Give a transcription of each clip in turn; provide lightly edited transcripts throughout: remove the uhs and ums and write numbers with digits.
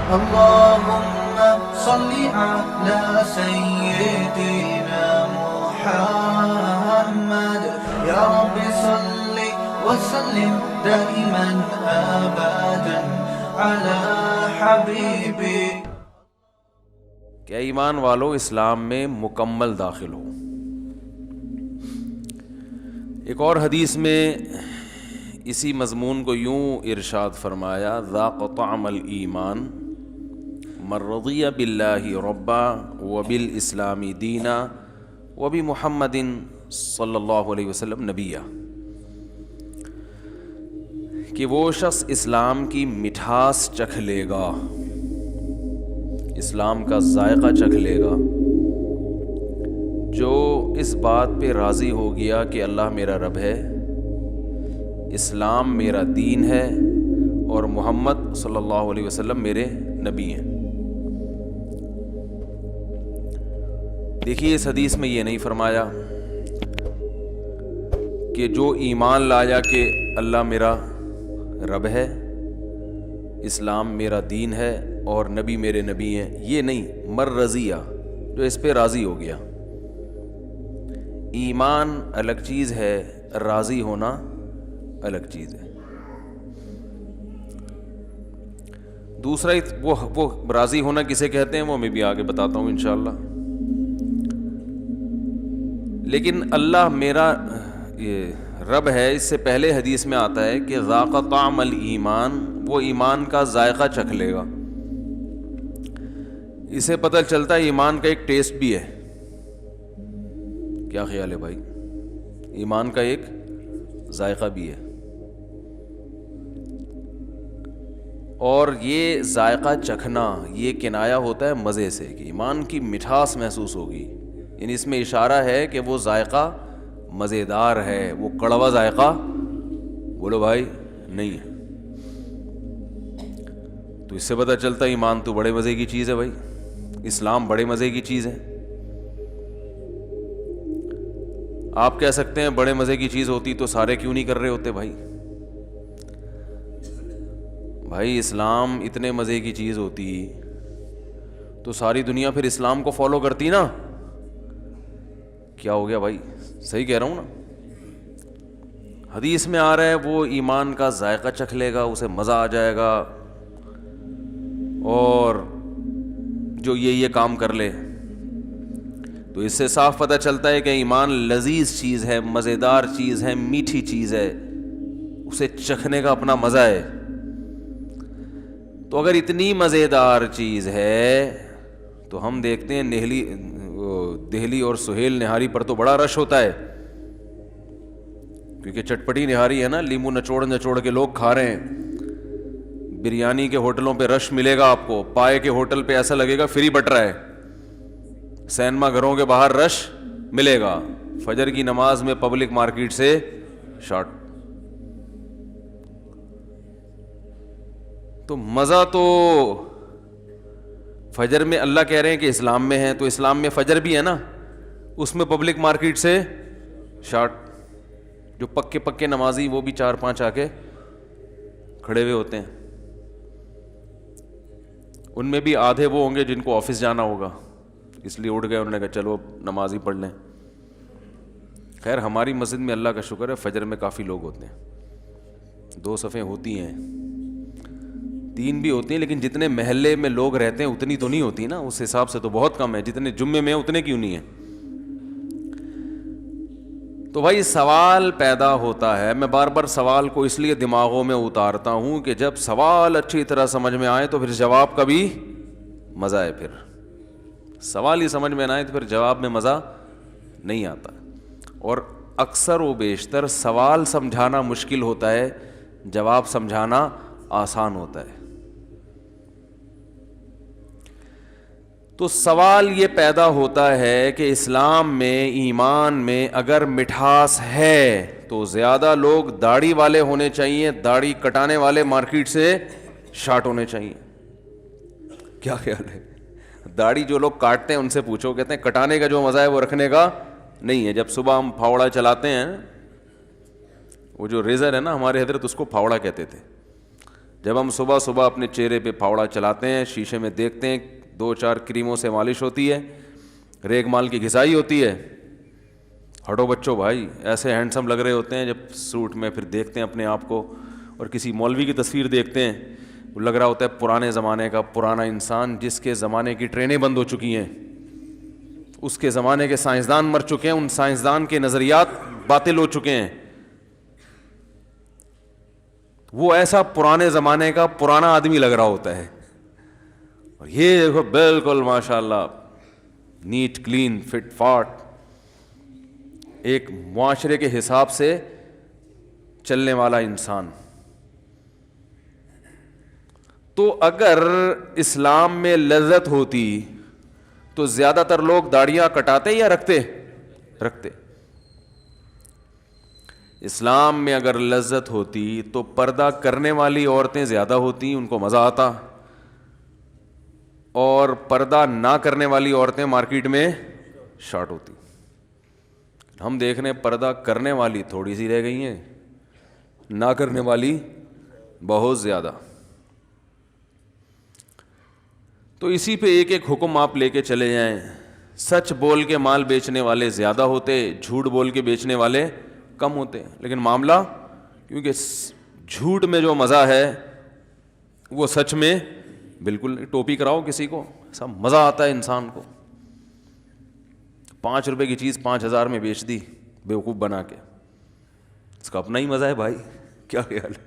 اللهم صل على سيدنا محمد يا رب صل وسلم دائما ابدا على حبيبي. کہ ایمان والو اسلام میں مکمل داخل ہو. ایک اور حدیث میں اسی مضمون کو یوں ارشاد فرمایا: ذاق طعم الایمان من رضی باللہ ربا وبالاسلام دینا وبمحمد صلی اللہ علیہ وسلم نبیا. کہ وہ شخص اسلام کی مٹھاس چکھ لے گا، اسلام کا ذائقہ چکھ لے گا، جو اس بات پہ راضی ہو گیا کہ اللہ میرا رب ہے، اسلام میرا دین ہے اور محمد صلی اللہ علیہ وسلم میرے نبی ہیں. دیکھیے اس حدیث میں یہ نہیں فرمایا کہ جو ایمان لایا کہ اللہ میرا رب ہے، اسلام میرا دین ہے اور نبی میرے نبی ہیں، یہ نہیں. مر رضیہ، جو اس پہ راضی ہو گیا. ایمان الگ چیز ہے، راضی ہونا الگ چیز ہے. دوسرا وہ راضی ہونا کسے کہتے ہیں وہ میں بھی آگے بتاتا ہوں انشاءاللہ. لیکن اللہ میرا یہ رب ہے، اس سے پہلے حدیث میں آتا ہے کہ ذاق طعم الایمان، وہ ایمان کا ذائقہ چکھ لے گا. اسے پتہ چلتا ہے ایمان کا ایک ٹیسٹ بھی ہے. کیا خیال ہے بھائی؟ ایمان کا ایک ذائقہ بھی ہے، اور یہ ذائقہ چکھنا یہ کنایا ہوتا ہے مزے سے، کہ ایمان کی مٹھاس محسوس ہوگی. یعنی اس میں اشارہ ہے کہ وہ ذائقہ مزیدار ہے، وہ کڑوا ذائقہ بولو بھائی نہیں ہے. تو اس سے پتہ چلتا ہے ایمان تو بڑے مزے کی چیز ہے بھائی، اسلام بڑے مزے کی چیز ہے. آپ کہہ سکتے ہیں بڑے مزے کی چیز ہوتی تو سارے کیوں نہیں کر رہے ہوتے بھائی؟ بھائی اسلام اتنے مزے کی چیز ہوتی تو ساری دنیا پھر اسلام کو فالو کرتی نا. کیا ہو گیا بھائی؟ صحیح کہہ رہا ہوں نا؟ حدیث میں آ رہا ہے وہ ایمان کا ذائقہ چکھ لے گا، اسے مزہ آ جائے گا، اور جو یہ کام کر لے. تو اس سے صاف پتہ چلتا ہے کہ ایمان لذیذ چیز ہے، مزیدار چیز ہے، میٹھی چیز ہے، اسے چکھنے کا اپنا مزہ ہے. تو اگر اتنی مزیدار چیز ہے تو ہم دیکھتے ہیں دہلی اور سہیل نہاری پر تو بڑا رش ہوتا ہے، کیونکہ چٹپٹی نہاری ہے نا، لیمو نچوڑ کے لوگ کھا رہے ہیں. بریانی کے ہوٹلوں پہ رش ملے گا آپ کو، پائے کے ہوٹل پہ ایسا لگے گا فری بٹ رہا ہے. سینما گھروں کے باہر رش ملے گا، فجر کی نماز میں پبلک مارکیٹ سے شارٹ. تو مزہ تو فجر میں اللہ کہہ رہے ہیں کہ اسلام میں ہے، تو اسلام میں فجر بھی ہے نا، اس میں پبلک مارکیٹ سے شارٹ. جو پکے نمازی وہ بھی 4-5 آ کے کھڑے ہوئے ہوتے ہیں. ان میں بھی آدھے وہ ہوں گے جن کو آفس جانا ہوگا، اس لیے اٹھ گئے، انہوں نے کہا چلو نماز ہی پڑھ لیں. خیر ہماری مسجد میں اللہ کا شکر ہے فجر میں کافی لوگ ہوتے ہیں، 2 صفیں ہوتی ہیں، 3 بھی ہوتی ہیں، لیکن جتنے محلے میں لوگ رہتے ہیں اتنی تو نہیں ہوتی نا، اس حساب سے تو بہت کم ہے. جتنے جمعے میں اتنے کیوں نہیں ہیں؟ تو بھائی سوال پیدا ہوتا ہے. میں بار بار سوال کو اس لیے دماغوں میں اتارتا ہوں کہ جب سوال اچھی طرح سمجھ میں آئے تو پھر جواب کا بھی مزہ ہے. پھر سوال ہی سمجھ میں نہ آئے تو پھر جواب میں مزہ نہیں آتا. اور اکثر و بیشتر سوال سمجھانا مشکل ہوتا ہے، جواب سمجھانا آسان ہوتا ہے. تو سوال یہ پیدا ہوتا ہے کہ اسلام میں، ایمان میں اگر مٹھاس ہے تو زیادہ لوگ داڑھی والے ہونے چاہیے، داڑھی کٹانے والے مارکیٹ سے شارٹ ہونے چاہیے. کیا خیال ہے؟ داڑھی جو لوگ کاٹتے ہیں ان سے پوچھو، کہتے ہیں کٹانے کا جو مزہ ہے وہ رکھنے کا نہیں ہے. جب صبح ہم پھاوڑا چلاتے ہیں، وہ جو ریزر ہے نا ہمارے حضرت اس کو پھاوڑا کہتے تھے. جب ہم صبح صبح اپنے چہرے پہ پھاوڑا چلاتے ہیں, شیشے میں دیکھتے ہیں, 2-4 کریموں سے مالش ہوتی ہے, ریگ مال کی گھسائی ہوتی ہے, ہٹو بچوں بھائی ایسے ہینڈسم لگ رہے ہوتے ہیں جب سوٹ میں, پھر دیکھتے ہیں اپنے آپ کو, اور کسی مولوی کی تصویر دیکھتے ہیں, وہ لگ رہا ہوتا ہے پرانے زمانے کا پرانا انسان جس کے زمانے کی ٹرینیں بند ہو چکی ہیں, اس کے زمانے کے سائنسدان مر چکے ہیں, ان سائنسدان کے نظریات باطل ہو چکے ہیں. وہ ایسا پرانے زمانے کا پرانا آدمی لگ رہا ہوتا ہے, اور یہ دیکھو بالکل ماشاء اللہ نیٹ کلین فٹ فاٹ, ایک معاشرے کے حساب سے چلنے والا انسان. تو اگر اسلام میں لذت ہوتی تو زیادہ تر لوگ داڑیاں کٹاتے یا رکھتے؟ اسلام میں اگر لذت ہوتی تو پردہ کرنے والی عورتیں زیادہ ہوتی, ان کو مزہ آتا, اور پردہ نہ کرنے والی عورتیں مارکیٹ میں شارٹ ہوتی. ہم دیکھ رہے ہیں پردہ کرنے والی تھوڑی سی رہ گئی ہیں, نہ کرنے والی بہت زیادہ. تو اسی پہ ایک ایک حکم آپ لے کے چلے جائیں. سچ بول کے مال بیچنے والے زیادہ ہوتے, جھوٹ بول کے بیچنے والے کم ہوتے. لیکن معاملہ, کیونکہ جھوٹ میں جو مزہ ہے وہ سچ میں بالکل. ٹوپی کراؤ کسی کو, سب مزہ آتا ہے انسان کو. 5 روپے کی چیز 5,000 میں بیچ دی بیوقوف بنا کے, اس کا اپنا ہی مزہ ہے بھائی. کیا خیال ہے؟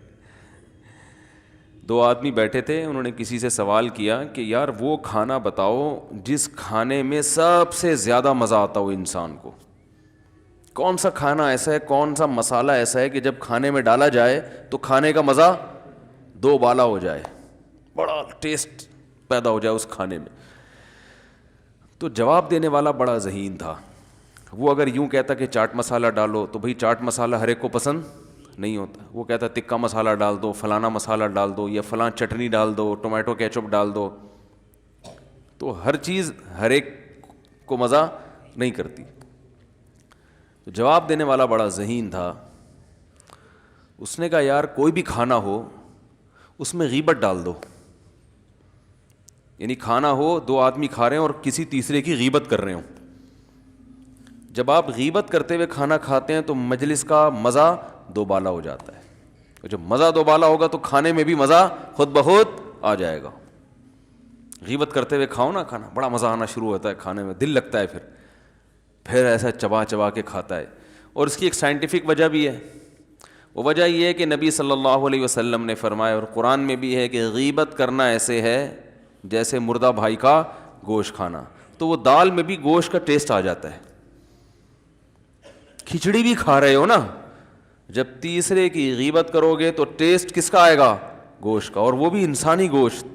2 آدمی بیٹھے تھے, انہوں نے کسی سے سوال کیا کہ یار وہ کھانا بتاؤ جس کھانے میں سب سے زیادہ مزہ آتا ہو انسان کو. کون سا کھانا ایسا ہے, کون سا مسالہ ایسا ہے کہ جب کھانے میں ڈالا جائے تو کھانے کا مزہ 2 بالا ہو جائے, بڑا ٹیسٹ پیدا ہو جائے اس کھانے میں. تو جواب دینے والا بڑا ذہین تھا. وہ اگر یوں کہتا کہ چاٹ مسالہ ڈالو تو بھئی چاٹ مسالہ ہر ایک کو پسند نہیں ہوتا. وہ کہتا تکہ مسالہ ڈال دو, فلانا مسالہ ڈال دو, یا فلاں چٹنی ڈال دو, ٹومیٹو کیچپ ڈال دو. تو ہر چیز ہر ایک کو مزہ نہیں کرتی. تو جواب دینے والا بڑا ذہین تھا. اس نے کہا یار کوئی بھی کھانا ہو اس میں غیبت ڈال دو. یعنی کھانا ہو 2 آدمی کھا رہے ہیں اور کسی تیسرے کی غیبت کر رہے ہوں. جب آپ غیبت کرتے ہوئے کھانا کھاتے ہیں تو مجلس کا مزہ 2 بالا ہو جاتا ہے. جب مزہ 2 بالا ہوگا تو کھانے میں بھی مزہ خود بخود آ جائے گا. غیبت کرتے ہوئے کھاؤ نا کھانا, بڑا مزہ آنا شروع ہوتا ہے کھانے میں, دل لگتا ہے پھر ایسا چبا چبا کے کھاتا ہے. اور اس کی ایک سائنٹیفک وجہ بھی ہے. وہ وجہ یہ ہے کہ نبی صلی اللہ علیہ وسلم نے فرمایا, اور قرآن میں بھی ہے, کہ غیبت کرنا ایسے ہے جیسے مردہ بھائی کا گوشت کھانا. تو وہ دال میں بھی گوشت کا ٹیسٹ آ جاتا ہے. کھچڑی بھی کھا رہے ہو نا, جب تیسرے کی غیبت کرو گے تو ٹیسٹ کس کا آئے گا؟ گوشت کا, اور وہ بھی انسانی گوشت.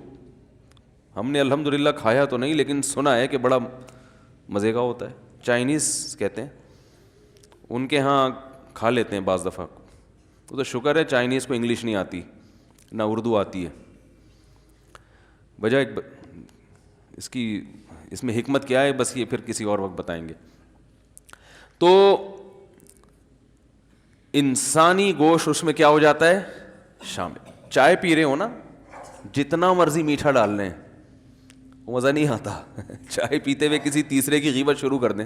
ہم نے الحمدللہ کھایا تو نہیں, لیکن سنا ہے کہ بڑا مزے کا ہوتا ہے. چائنیز کہتے ہیں, ان کے ہاں کھا لیتے ہیں بعض دفعہ. تو شکر ہے چائنیز کو انگلش نہیں آتی, نہ اردو آتی ہے. وجہ اس میں حکمت کیا ہے, بس یہ پھر کسی اور وقت بتائیں گے. تو انسانی گوشت اس میں کیا ہو جاتا ہے شامل. چائے پی رہے ہو نا, جتنا مرضی میٹھا ڈال لیں وہ مزہ نہیں آتا. چائے پیتے ہوئے کسی تیسرے کی غیبت شروع کر دیں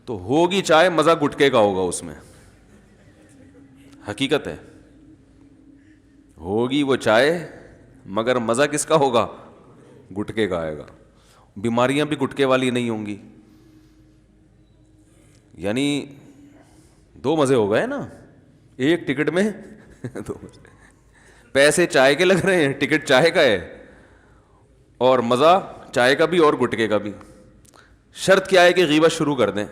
تو ہوگی چائے, مزہ گٹکے کا ہوگا اس میں. حقیقت ہے, ہوگی وہ چائے مگر مزہ کس کا ہوگا؟ گٹکے کا آئے گا. بیماریاں بھی گٹکے والی نہیں ہوں گی. یعنی 2 مزے ہو گئے نا, ایک ٹکٹ میں 2 مزے. پیسے چائے کے لگ رہے ہیں, ٹکٹ چائے کا ہے, اور مزہ چائے کا بھی اور گٹکے کا بھی. شرط کیا ہے کہ غیبت شروع کر دیں.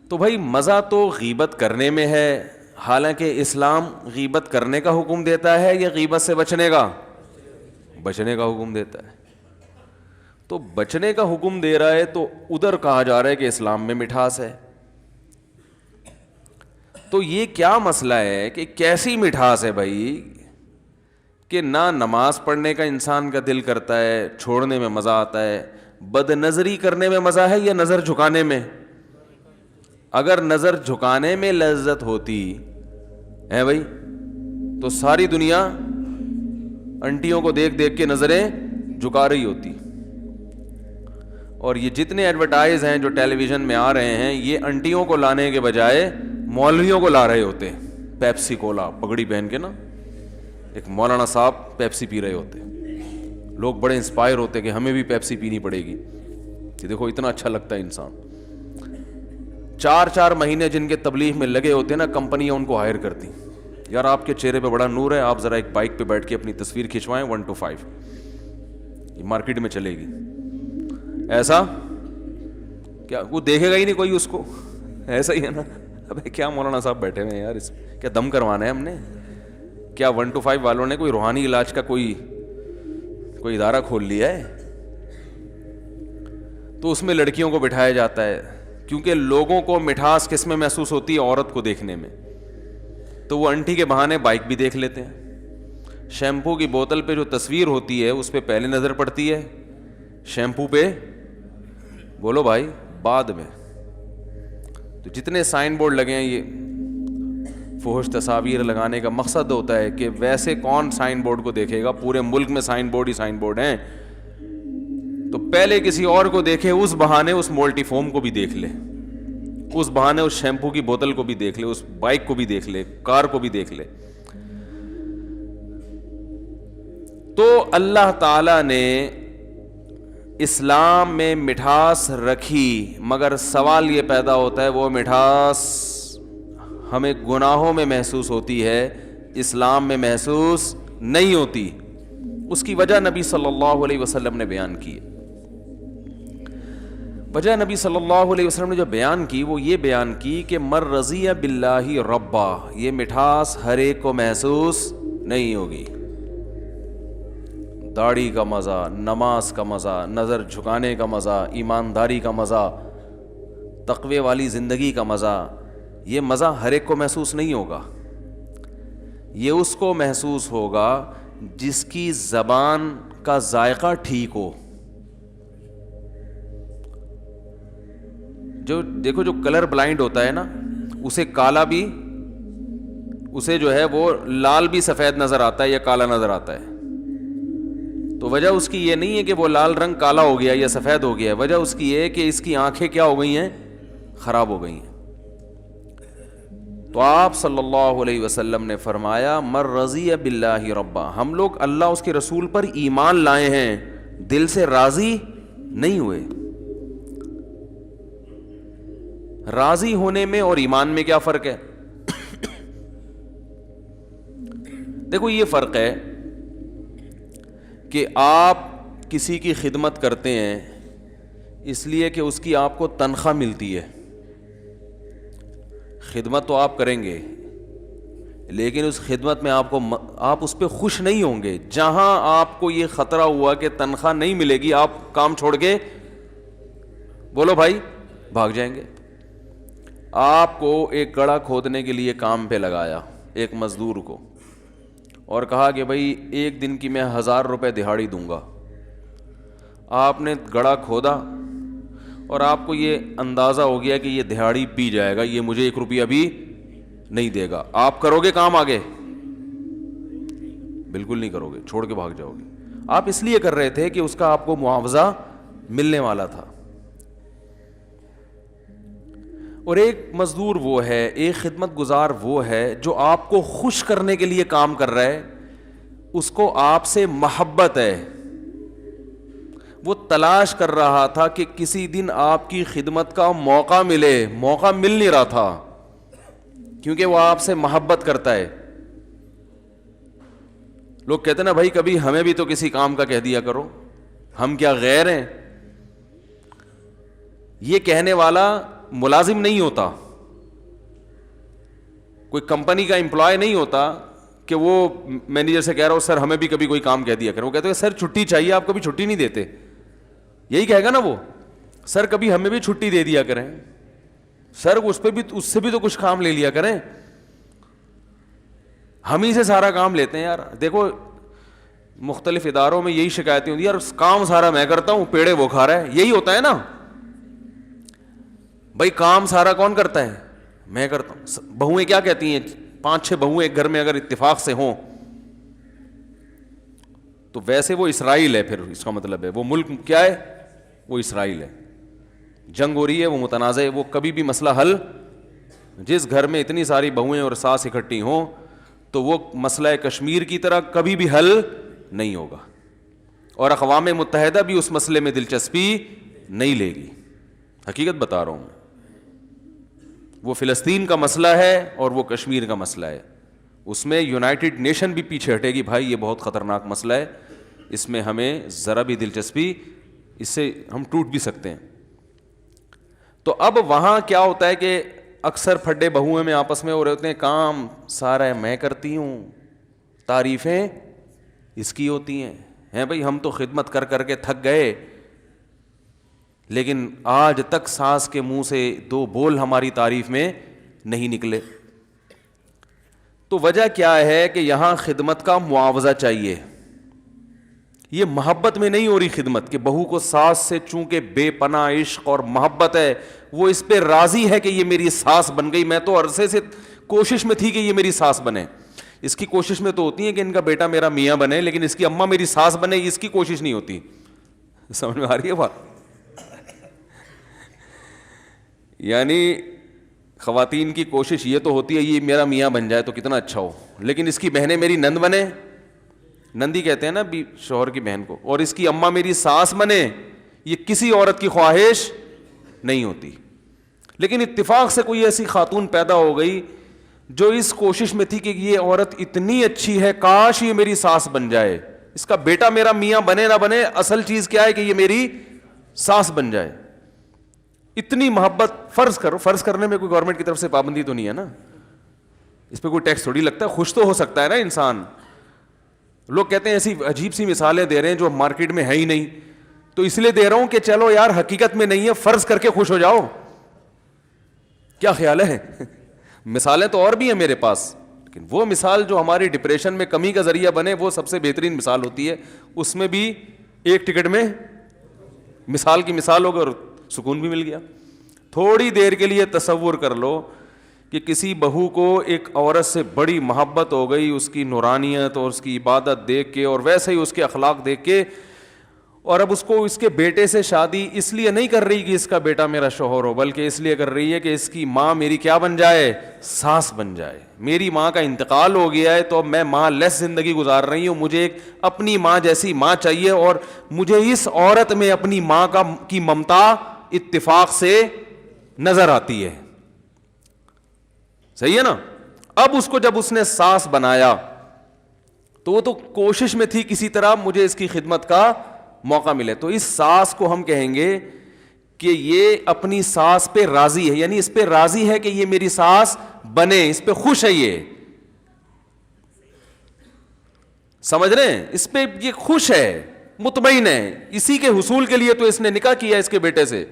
تو بھائی مزہ تو غیبت کرنے میں ہے, حالانکہ اسلام غیبت کرنے کا حکم دیتا ہے یا غیبت سے بچنے کا حکم دیتا ہے. تو بچنے کا حکم دے رہا ہے تو ادھر کہا جا رہا ہے کہ اسلام میں مٹھاس ہے. تو یہ کیا مسئلہ ہے کہ کیسی مٹھاس ہے بھائی, کہ نہ نماز پڑھنے کا انسان کا دل کرتا ہے, چھوڑنے میں مزہ آتا ہے. بد نظری کرنے میں مزہ ہے یا نظر جھکانے میں؟ اگر نظر جھکانے میں لذت ہوتی ہے بھائی تو ساری دنیا انٹیوں کو دیکھ دیکھ کے نظریں جھکا رہی ہوتی. اور یہ جتنے ایڈورٹائز ہیں جو ٹیلی ویژن میں آ رہے ہیں, یہ انٹیوں کو لانے کے بجائے مولویوں کو لا رہے ہوتے. پیپسی کولا پگڑی پہن کے نا, ایک مولانا صاحب پیپسی پی رہے ہوتے. لوگ بڑے انسپائر ہوتے کہ ہمیں بھی پیپسی پینی پڑے گی, کہ دیکھو اتنا اچھا لگتا ہے انسان. 4 مہینے جن کے تبلیغ میں لگے ہوتے ہیں نا, کمپنیاں ان کو ہائر کرتی. یار آپ کے چہرے پہ بڑا نور ہے, آپ ذرا ایک بائک پہ بیٹھ کے اپنی تصویر کھنچوائیں 1 to 5, یہ مارکیٹ میں چلے گی. ایسا کیا وہ دیکھے گا ہی نہیں کوئی اس کو, ایسا ہی ہے نا. ابے کیا مولانا صاحب بیٹھے ہوئے ہیں یار, اس کیا دم کروانا ہے ہم نے, کیا 1 to 5 والوں نے کوئی روحانی علاج کا کوئی ادارہ کھول لیا ہے. تو اس میں لڑکیوں کو بٹھایا جاتا ہے, کیونکہ لوگوں کو مٹھاس کس میں محسوس ہوتی ہے, عورت کو دیکھنے میں. تو وہ انٹی کے بہانے بائک بھی دیکھ لیتے ہیں. شیمپو کی بوتل پہ جو تصویر ہوتی ہے اس پہ پہلے نظر پڑتی ہے, شیمپو پہ بولو بھائی بعد میں. تو جتنے سائن بورڈ لگے ہیں, یہ فحش تصاویر لگانے کا مقصد ہوتا ہے کہ ویسے کون سائن بورڈ کو دیکھے گا, پورے ملک میں سائن بورڈ ہیں, تو پہلے کسی اور کو دیکھے, اس بہانے اس مولٹی فوم کو بھی دیکھ لے, اس بہانے اس شیمپو کی بوتل کو بھی دیکھ لے, اس بائک کو بھی دیکھ لے, کار کو بھی دیکھ لے. تو اللہ تعالی نے اسلام میں مٹھاس رکھی, مگر سوال یہ پیدا ہوتا ہے وہ مٹھاس ہمیں گناہوں میں محسوس ہوتی ہے, اسلام میں محسوس نہیں ہوتی. اس کی وجہ نبی صلی اللہ علیہ وسلم نے بیان کی. وجہ نبی صلی اللہ علیہ وسلم نے جو بیان کی وہ یہ بیان کی کہ مر رضی باللہ ربا, یہ مٹھاس ہر ایک کو محسوس نہیں ہوگی. داڑھی کا مزہ, نماز کا مزہ, نظر جھکانے کا مزہ, ایمانداری کا مزہ, تقوی والی زندگی کا مزہ, یہ مزہ ہر ایک کو محسوس نہیں ہوگا. یہ اس کو محسوس ہوگا جس کی زبان کا ذائقہ ٹھیک ہو. جو دیکھو جو کلر بلائنڈ ہوتا ہے نا, اسے کالا بھی, اسے جو ہے وہ لال بھی سفید نظر آتا ہے یا کالا نظر آتا ہے. تو وجہ اس کی یہ نہیں ہے کہ وہ لال رنگ کالا ہو گیا یا سفید ہو گیا, وجہ اس کی یہ ہے کہ اس کی آنکھیں کیا ہو گئی ہیں, خراب ہو گئی ہیں. تو آپ صلی اللہ علیہ وسلم نے فرمایا مر رضی باللہ ربا, ہم لوگ اللہ اس کے رسول پر ایمان لائے ہیں, دل سے راضی نہیں ہوئے. راضی ہونے میں اور ایمان میں کیا فرق ہے؟ دیکھو یہ فرق ہے کہ آپ کسی کی خدمت کرتے ہیں اس لیے کہ اس کی آپ کو تنخواہ ملتی ہے. خدمت تو آپ کریں گے, لیکن اس خدمت میں آپ اس پہ خوش نہیں ہوں گے. جہاں آپ کو یہ خطرہ ہوا کہ تنخواہ نہیں ملے گی, آپ کام چھوڑ کے بولو بھائی بھاگ جائیں گے. آپ کو ایک گڑھا کھودنے کے لیے کام پہ لگایا ایک مزدور کو, اور کہا کہ بھائی 1 دن کی میں 1000 روپے دہاڑی دوں گا. آپ نے گڑھا کھودا اور آپ کو یہ اندازہ ہو گیا کہ یہ دہاڑی پی جائے گا, یہ مجھے 1 روپیہ بھی نہیں دے گا. آپ کرو گے کام آگے؟ بالکل نہیں کرو گے, چھوڑ کے بھاگ جاؤ گے. آپ اس لیے کر رہے تھے کہ اس کا آپ کو معاوضہ ملنے والا تھا. اور ایک مزدور وہ ہے, ایک خدمت گزار وہ ہے جو آپ کو خوش کرنے کے لیے کام کر رہا ہے, اس کو آپ سے محبت ہے. وہ تلاش کر رہا تھا کہ کسی دن آپ کی خدمت کا موقع ملے, موقع مل نہیں رہا تھا کیونکہ وہ آپ سے محبت کرتا ہے. لوگ کہتے ہیں نا بھائی کبھی ہمیں بھی تو کسی کام کا کہہ دیا کرو, ہم کیا غیر ہیں؟ یہ کہنے والا ملازم نہیں ہوتا, کوئی کمپنی کا امپلائی نہیں ہوتا کہ وہ مینیجر سے کہہ رہا ہو سر ہمیں بھی کبھی کوئی کام کہہ دیا کرو. وہ کہتے ہیں سر چھٹی چاہیے, آپ کبھی چھٹی نہیں دیتے. یہی کہے گا نا وہ, سر کبھی ہمیں بھی چھٹی دے دیا کریں, سر اس سے بھی تو کچھ کام لے لیا کریں, ہم ہی سے سارا کام لیتے ہیں. یار دیکھو مختلف اداروں میں یہی شکایتیں ہوتی ہیں, یار کام سارا میں کرتا ہوں, پیڑے وہ کھا رہا ہے. یہی ہوتا ہے نا بھائی, کام سارا کون کرتا ہے؟ میں کرتا ہوں. بہویں کیا کہتی ہیں 5-6 بہویں ایک گھر میں اگر اتفاق سے ہوں تو ویسے وہ اسرائیل ہے. پھر اس کا مطلب ہے وہ ملک کیا ہے؟ وہ اسرائیل ہے. جنگ ہو رہی ہے، وہ متنازع ہے، وہ کبھی بھی مسئلہ حل، جس گھر میں اتنی ساری بہویں اور ساس اکٹھی ہوں تو وہ مسئلہ کشمیر کی طرح کبھی بھی حل نہیں ہوگا، اور اقوام متحدہ بھی اس مسئلے میں دلچسپی نہیں لے گی. حقیقت بتا رہا ہوں. وہ فلسطین کا مسئلہ ہے اور وہ کشمیر کا مسئلہ ہے. اس میں یونائٹڈ نیشن بھی پیچھے ہٹے گی، بھائی یہ بہت خطرناک مسئلہ ہے، اس میں ہمیں ذرا بھی دلچسپی، اس سے ہم ٹوٹ بھی سکتے ہیں. تو اب وہاں کیا ہوتا ہے کہ اکثر پھڈے بہوئیں میں آپس میں ہو رہے ہوتے ہیں، کام سارا میں کرتی ہوں، تعریفیں اس کی ہوتی ہیں بھائی ہم تو خدمت کر کر کے تھک گئے، لیکن آج تک ساس کے منہ سے 2 بول ہماری تعریف میں نہیں نکلے. تو وجہ کیا ہے کہ یہاں خدمت کا معاوضہ چاہیے. یہ محبت میں نہیں ہو رہی خدمت، کہ بہو کو ساس سے چونکہ بے پناہ عشق اور محبت ہے، وہ اس پہ راضی ہے کہ یہ میری ساس بن گئی. میں تو عرصے سے کوشش میں تھی کہ یہ میری ساس بنے. اس کی کوشش میں تو ہوتی ہے کہ ان کا بیٹا میرا میاں بنے، لیکن اس کی اماں میری ساس بنے، اس کی کوشش نہیں ہوتی. سمجھ میں آ رہی ہے بات؟ یعنی خواتین کی کوشش یہ تو ہوتی ہے یہ میرا میاں بن جائے تو کتنا اچھا ہو، لیکن اس کی بہنیں میری نند بنے، نندی کہتے ہیں نا شوہر کی بہن کو، اور اس کی اماں میری ساس بنے، یہ کسی عورت کی خواہش نہیں ہوتی. لیکن اتفاق سے کوئی ایسی خاتون پیدا ہو گئی جو اس کوشش میں تھی کہ یہ عورت اتنی اچھی ہے، کاش یہ میری ساس بن جائے، اس کا بیٹا میرا میاں بنے نہ بنے، اصل چیز کیا ہے کہ یہ میری ساس بن جائے. اتنی محبت. فرض کرنے میں کوئی گورنمنٹ کی طرف سے پابندی تو نہیں ہے نا، اس پہ کوئی ٹیکس تھوڑی لگتا ہے، خوش تو ہو سکتا ہے نا انسان. لوگ کہتے ہیں ایسی عجیب سی مثالیں دے رہے ہیں جو مارکیٹ میں ہے ہی نہیں، تو اس لیے دے رہا ہوں کہ چلو یار حقیقت میں نہیں ہے، فرض کر کے خوش ہو جاؤ. کیا خیال ہے؟ مثالیں تو اور بھی ہیں میرے پاس، لیکن وہ مثال جو ہماری ڈپریشن میں کمی کا ذریعہ بنے وہ سب سے بہترین مثال ہوتی ہے. اس میں بھی ایک ٹکٹ میں مثال کی مثال ہو گئی اور سکون بھی مل گیا. تھوڑی دیر کے لیے تصور کر لو کہ کسی بہو کو ایک عورت سے بڑی محبت ہو گئی، اس کی نورانیت اور اس کی عبادت دیکھ کے اور ویسے ہی اس کے اخلاق دیکھ کے، اور اب اس کو اس کے بیٹے سے شادی اس لیے نہیں کر رہی کہ اس کا بیٹا میرا شوہر ہو، بلکہ اس لیے کر رہی ہے کہ اس کی ماں میری کیا بن جائے؟ ساس بن جائے. میری ماں کا انتقال ہو گیا ہے تو اب میں ماں لیس زندگی گزار رہی ہوں، مجھے ایک اپنی ماں جیسی ماں چاہیے، اور مجھے اس عورت میں اپنی ماں کی ممتا اتفاق سے نظر آتی ہے. صحیح ہے نا؟ اب اس کو جب اس نے ساس بنایا تو وہ تو کوشش میں تھی کسی طرح مجھے اس کی خدمت کا موقع ملے. تو اس ساس کو ہم کہیں گے کہ یہ اپنی ساس پہ راضی ہے، یعنی اس پہ راضی ہے کہ یہ میری ساس بنے، اس پہ خوش ہے، یہ سمجھ رہے ہیں؟ اس پہ یہ خوش ہے، مطمئن ہے. اسی کے حصول کے لیے تو اس نے نکاح کیا اس کے بیٹے سے.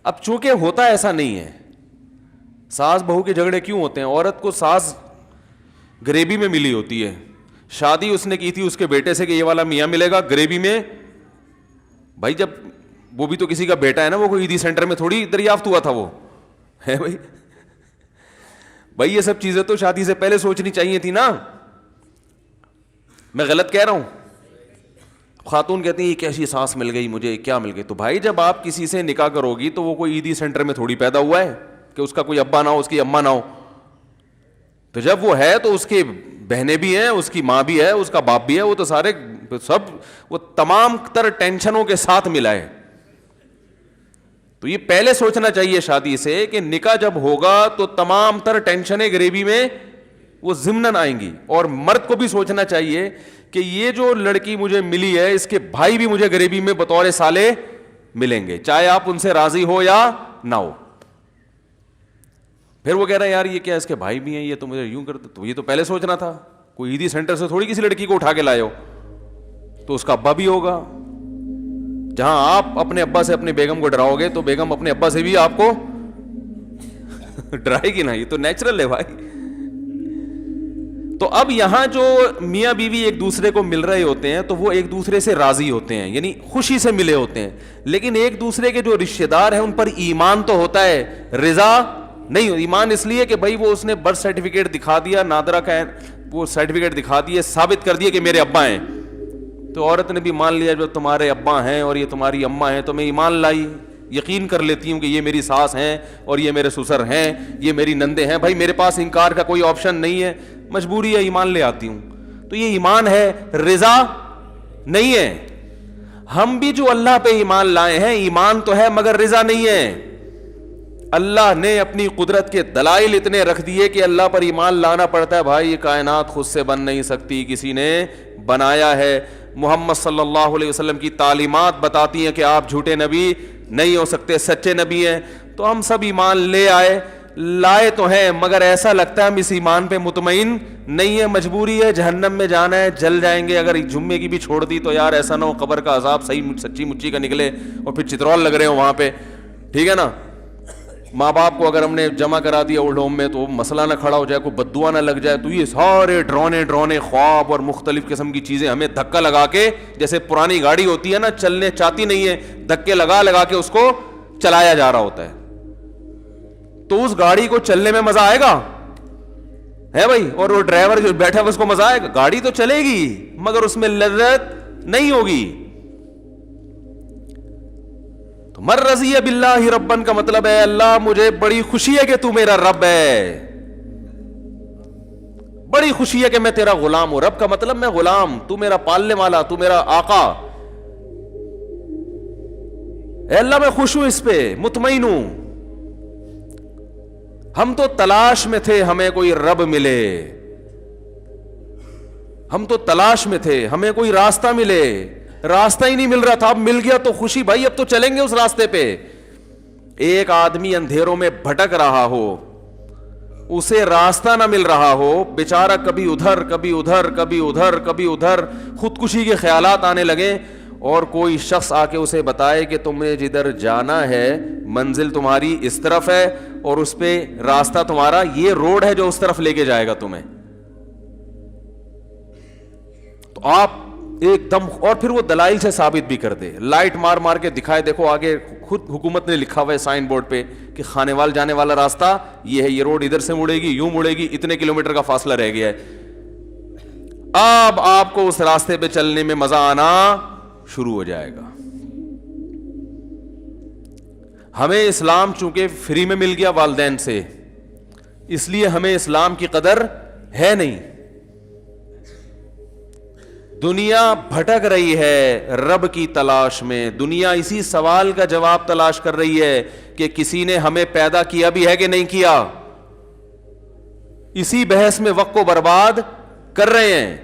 اب چونکہ ہوتا ایسا نہیں ہے، ساس بہو کے جھگڑے کیوں ہوتے ہیں؟ عورت کو ساس گریبی میں ملی ہوتی ہے. شادی اس نے کی تھی اس کے بیٹے سے کہ یہ والا میاں ملے گا گریبی میں. بھائی جب وہ بھی تو کسی کا بیٹا ہے نا، وہ کوئی عیدی سینٹر میں تھوڑی دریافت ہوا تھا، وہ ہے بھائی یہ سب چیزیں تو شادی سے پہلے سوچنی چاہیے تھی نا. میں غلط کہہ رہا ہوں؟ خاتون کہتی ہیں یہ کیسی ساس مل گئی مجھے، کیا مل گئی؟ تو بھائی جب آپ کسی سے نکاح کرو گی تو وہ کوئی عیدی سینٹر میں تھوڑی پیدا ہوا ہے کہ اس کا کوئی ابا نہ ہو، اس کی اماں نہ ہو. تو جب وہ ہے تو اس کی بہنیں بھی ہیں، اس کی ماں بھی ہے، اس کا باپ بھی ہے، وہ تو سارے سب وہ تمام تر ٹینشنوں کے ساتھ ملا ہے. تو یہ پہلے سوچنا چاہیے شادی سے کہ نکاح جب ہوگا تو تمام تر ٹینشنیں گریبی میں وہ ضمناً آئیں گی. اور مرد کو بھی سوچنا چاہیے کہ یہ جو لڑکی مجھے ملی ہے اس کے بھائی بھی مجھے گریبی میں بطور سالے ملیں گے، چاہے آپ ان سے راضی ہو یا نہ ہو. پھر وہ کہہ رہا ہے یار یہ کیا اس کے بھائی بھی ہیں، یہ تو مجھے یوں کرتے. تو یہ تو پہلے سوچنا تھا. کوئی عیدی سینٹر سے تھوڑی کسی لڑکی کو اٹھا کے لائے ہو، تو اس کا ابا بھی ہوگا. جہاں آپ اپنے ابا سے اپنی بیگم کو ڈراؤ گے تو بیگم اپنے ابا سے بھی آپ کو ڈرائے گی نا. یہ تو نیچرل ہے بھائی. تو اب یہاں جو میاں بیوی ایک دوسرے کو مل رہے ہوتے ہیں تو وہ ایک دوسرے سے راضی ہوتے ہیں، یعنی خوشی سے ملے ہوتے ہیں. لیکن ایک دوسرے کے جو رشتہ دار ہیں ان پر ایمان تو ہوتا ہے، رضا نہیں. ایمان اس لیے کہ بھائی وہ اس نے برتھ سرٹیفکیٹ دکھا دیا, نادرا کا وہ سرٹیفکیٹ دکھا دیے, ثابت کر دیا کہ میرے ابا ہیں, تو عورت نے بھی مان لیا جو تمہارے ابا ہیں اور یہ تمہاری اماں ہیں, تو میں ایمان لائی, یقین کر لیتی ہوں کہ یہ میری ساس ہیں اور یہ میرے سسر ہیں, یہ میری نندے ہیں. بھائی میرے پاس انکار کا کوئی آپشن نہیں ہے, مجبوری ہے, ایمان لے آتی ہوں. تو یہ ایمان ہے, رضا نہیں ہے. ہم بھی جو اللہ پہ ایمان لائے ہیں ایمان تو ہے مگر رضا نہیں ہے. اللہ نے اپنی قدرت کے دلائل اتنے رکھ دیے کہ اللہ پر ایمان لانا پڑتا ہے. بھائی یہ کائنات خود سے بن نہیں سکتی, کسی نے بنایا ہے. محمد صلی اللہ علیہ وسلم کی تعلیمات بتاتی ہیں کہ آپ جھوٹے نبی نہیں ہو سکتے, سچے نبی ہیں. تو ہم سب ایمان لے آئے, لائے تو ہیں, مگر ایسا لگتا ہے ہم اس ایمان پہ مطمئن نہیں ہے. مجبوری ہے, جہنم میں جانا ہے, جل جائیں گے. اگر جمعے کی بھی چھوڑ دی تو یار ایسا نہ ہو قبر کا عذاب صحیح سچی مچی کا نکلے اور پھر چترول لگ رہے ہو وہاں پہ, ٹھیک ہے نا. ماں باپ کو اگر ہم نے جمع کرا دیا اولڈ ہوم میں تو مسئلہ نہ کھڑا ہو جائے, کوئی بددعا نہ لگ جائے. تو یہ سارے ڈرونے خواب اور مختلف قسم کی چیزیں ہمیں دھکا لگا کے, جیسے پرانی گاڑی ہوتی ہے نا, چلنے چاہتی نہیں ہے, دھکے لگا کے اس کو چلایا جا رہا ہوتا ہے. تو اس گاڑی کو چلنے میں مزہ آئے گا ہے بھائی, اور وہ ڈرائیور جو بیٹھا ہے اس کو مزہ آئے گا. گاڑی تو چلے گی مگر اس میں لذت نہیں ہوگی. تو مر رضی باللہ ربن کا مطلب ہے اللہ مجھے بڑی خوشی ہے کہ تو میرا رب ہے, بڑی خوشی ہے کہ میں تیرا غلام ہوں. رب کا مطلب میں غلام, تو میرا پالنے والا, تو میرا آقا. اے اللہ میں خوش ہوں, اس پہ مطمئن ہوں. ہم تو تلاش میں تھے ہمیں کوئی رب ملے, ہم تو تلاش میں تھے ہمیں کوئی راستہ ملے, راستہ ہی نہیں مل رہا تھا. اب مل گیا تو خوشی, بھائی اب تو چلیں گے اس راستے پہ. ایک آدمی اندھیروں میں بھٹک رہا ہو, اسے راستہ نہ مل رہا ہو, بیچارہ کبھی ادھر کبھی ادھر کبھی ادھر کبھی ادھر, خودکشی کے خیالات آنے لگے, اور کوئی شخص آ کے اسے بتائے کہ تمہیں جدھر جانا ہے منزل تمہاری اس طرف ہے اور اس پہ راستہ تمہارا یہ روڈ ہے جو اس طرف لے کے جائے گا تمہیں, تو آپ ایک دم, اور پھر وہ دلائل سے ثابت بھی کر دے, لائٹ مار مار کے دکھائے, دیکھو آگے خود حکومت نے لکھا ہوا ہے سائن بورڈ پہ کہ خانے وال جانے والا راستہ یہ ہے, یہ روڈ ادھر سے مڑے گی, یوں مڑے گی, اتنے کلومیٹر کا فاصلہ رہ گیا ہے. اب آپ کو اس راستے پہ چلنے میں مزہ آنا شروع ہو جائے گا. ہمیں اسلام چونکہ فری میں مل گیا والدین سے, اس لیے ہمیں اسلام کی قدر ہے نہیں. دنیا بھٹک رہی ہے رب کی تلاش میں, دنیا اسی سوال کا جواب تلاش کر رہی ہے کہ کسی نے ہمیں پیدا کیا بھی ہے کہ نہیں کیا. اسی بحث میں وقت کو برباد کر رہے ہیں.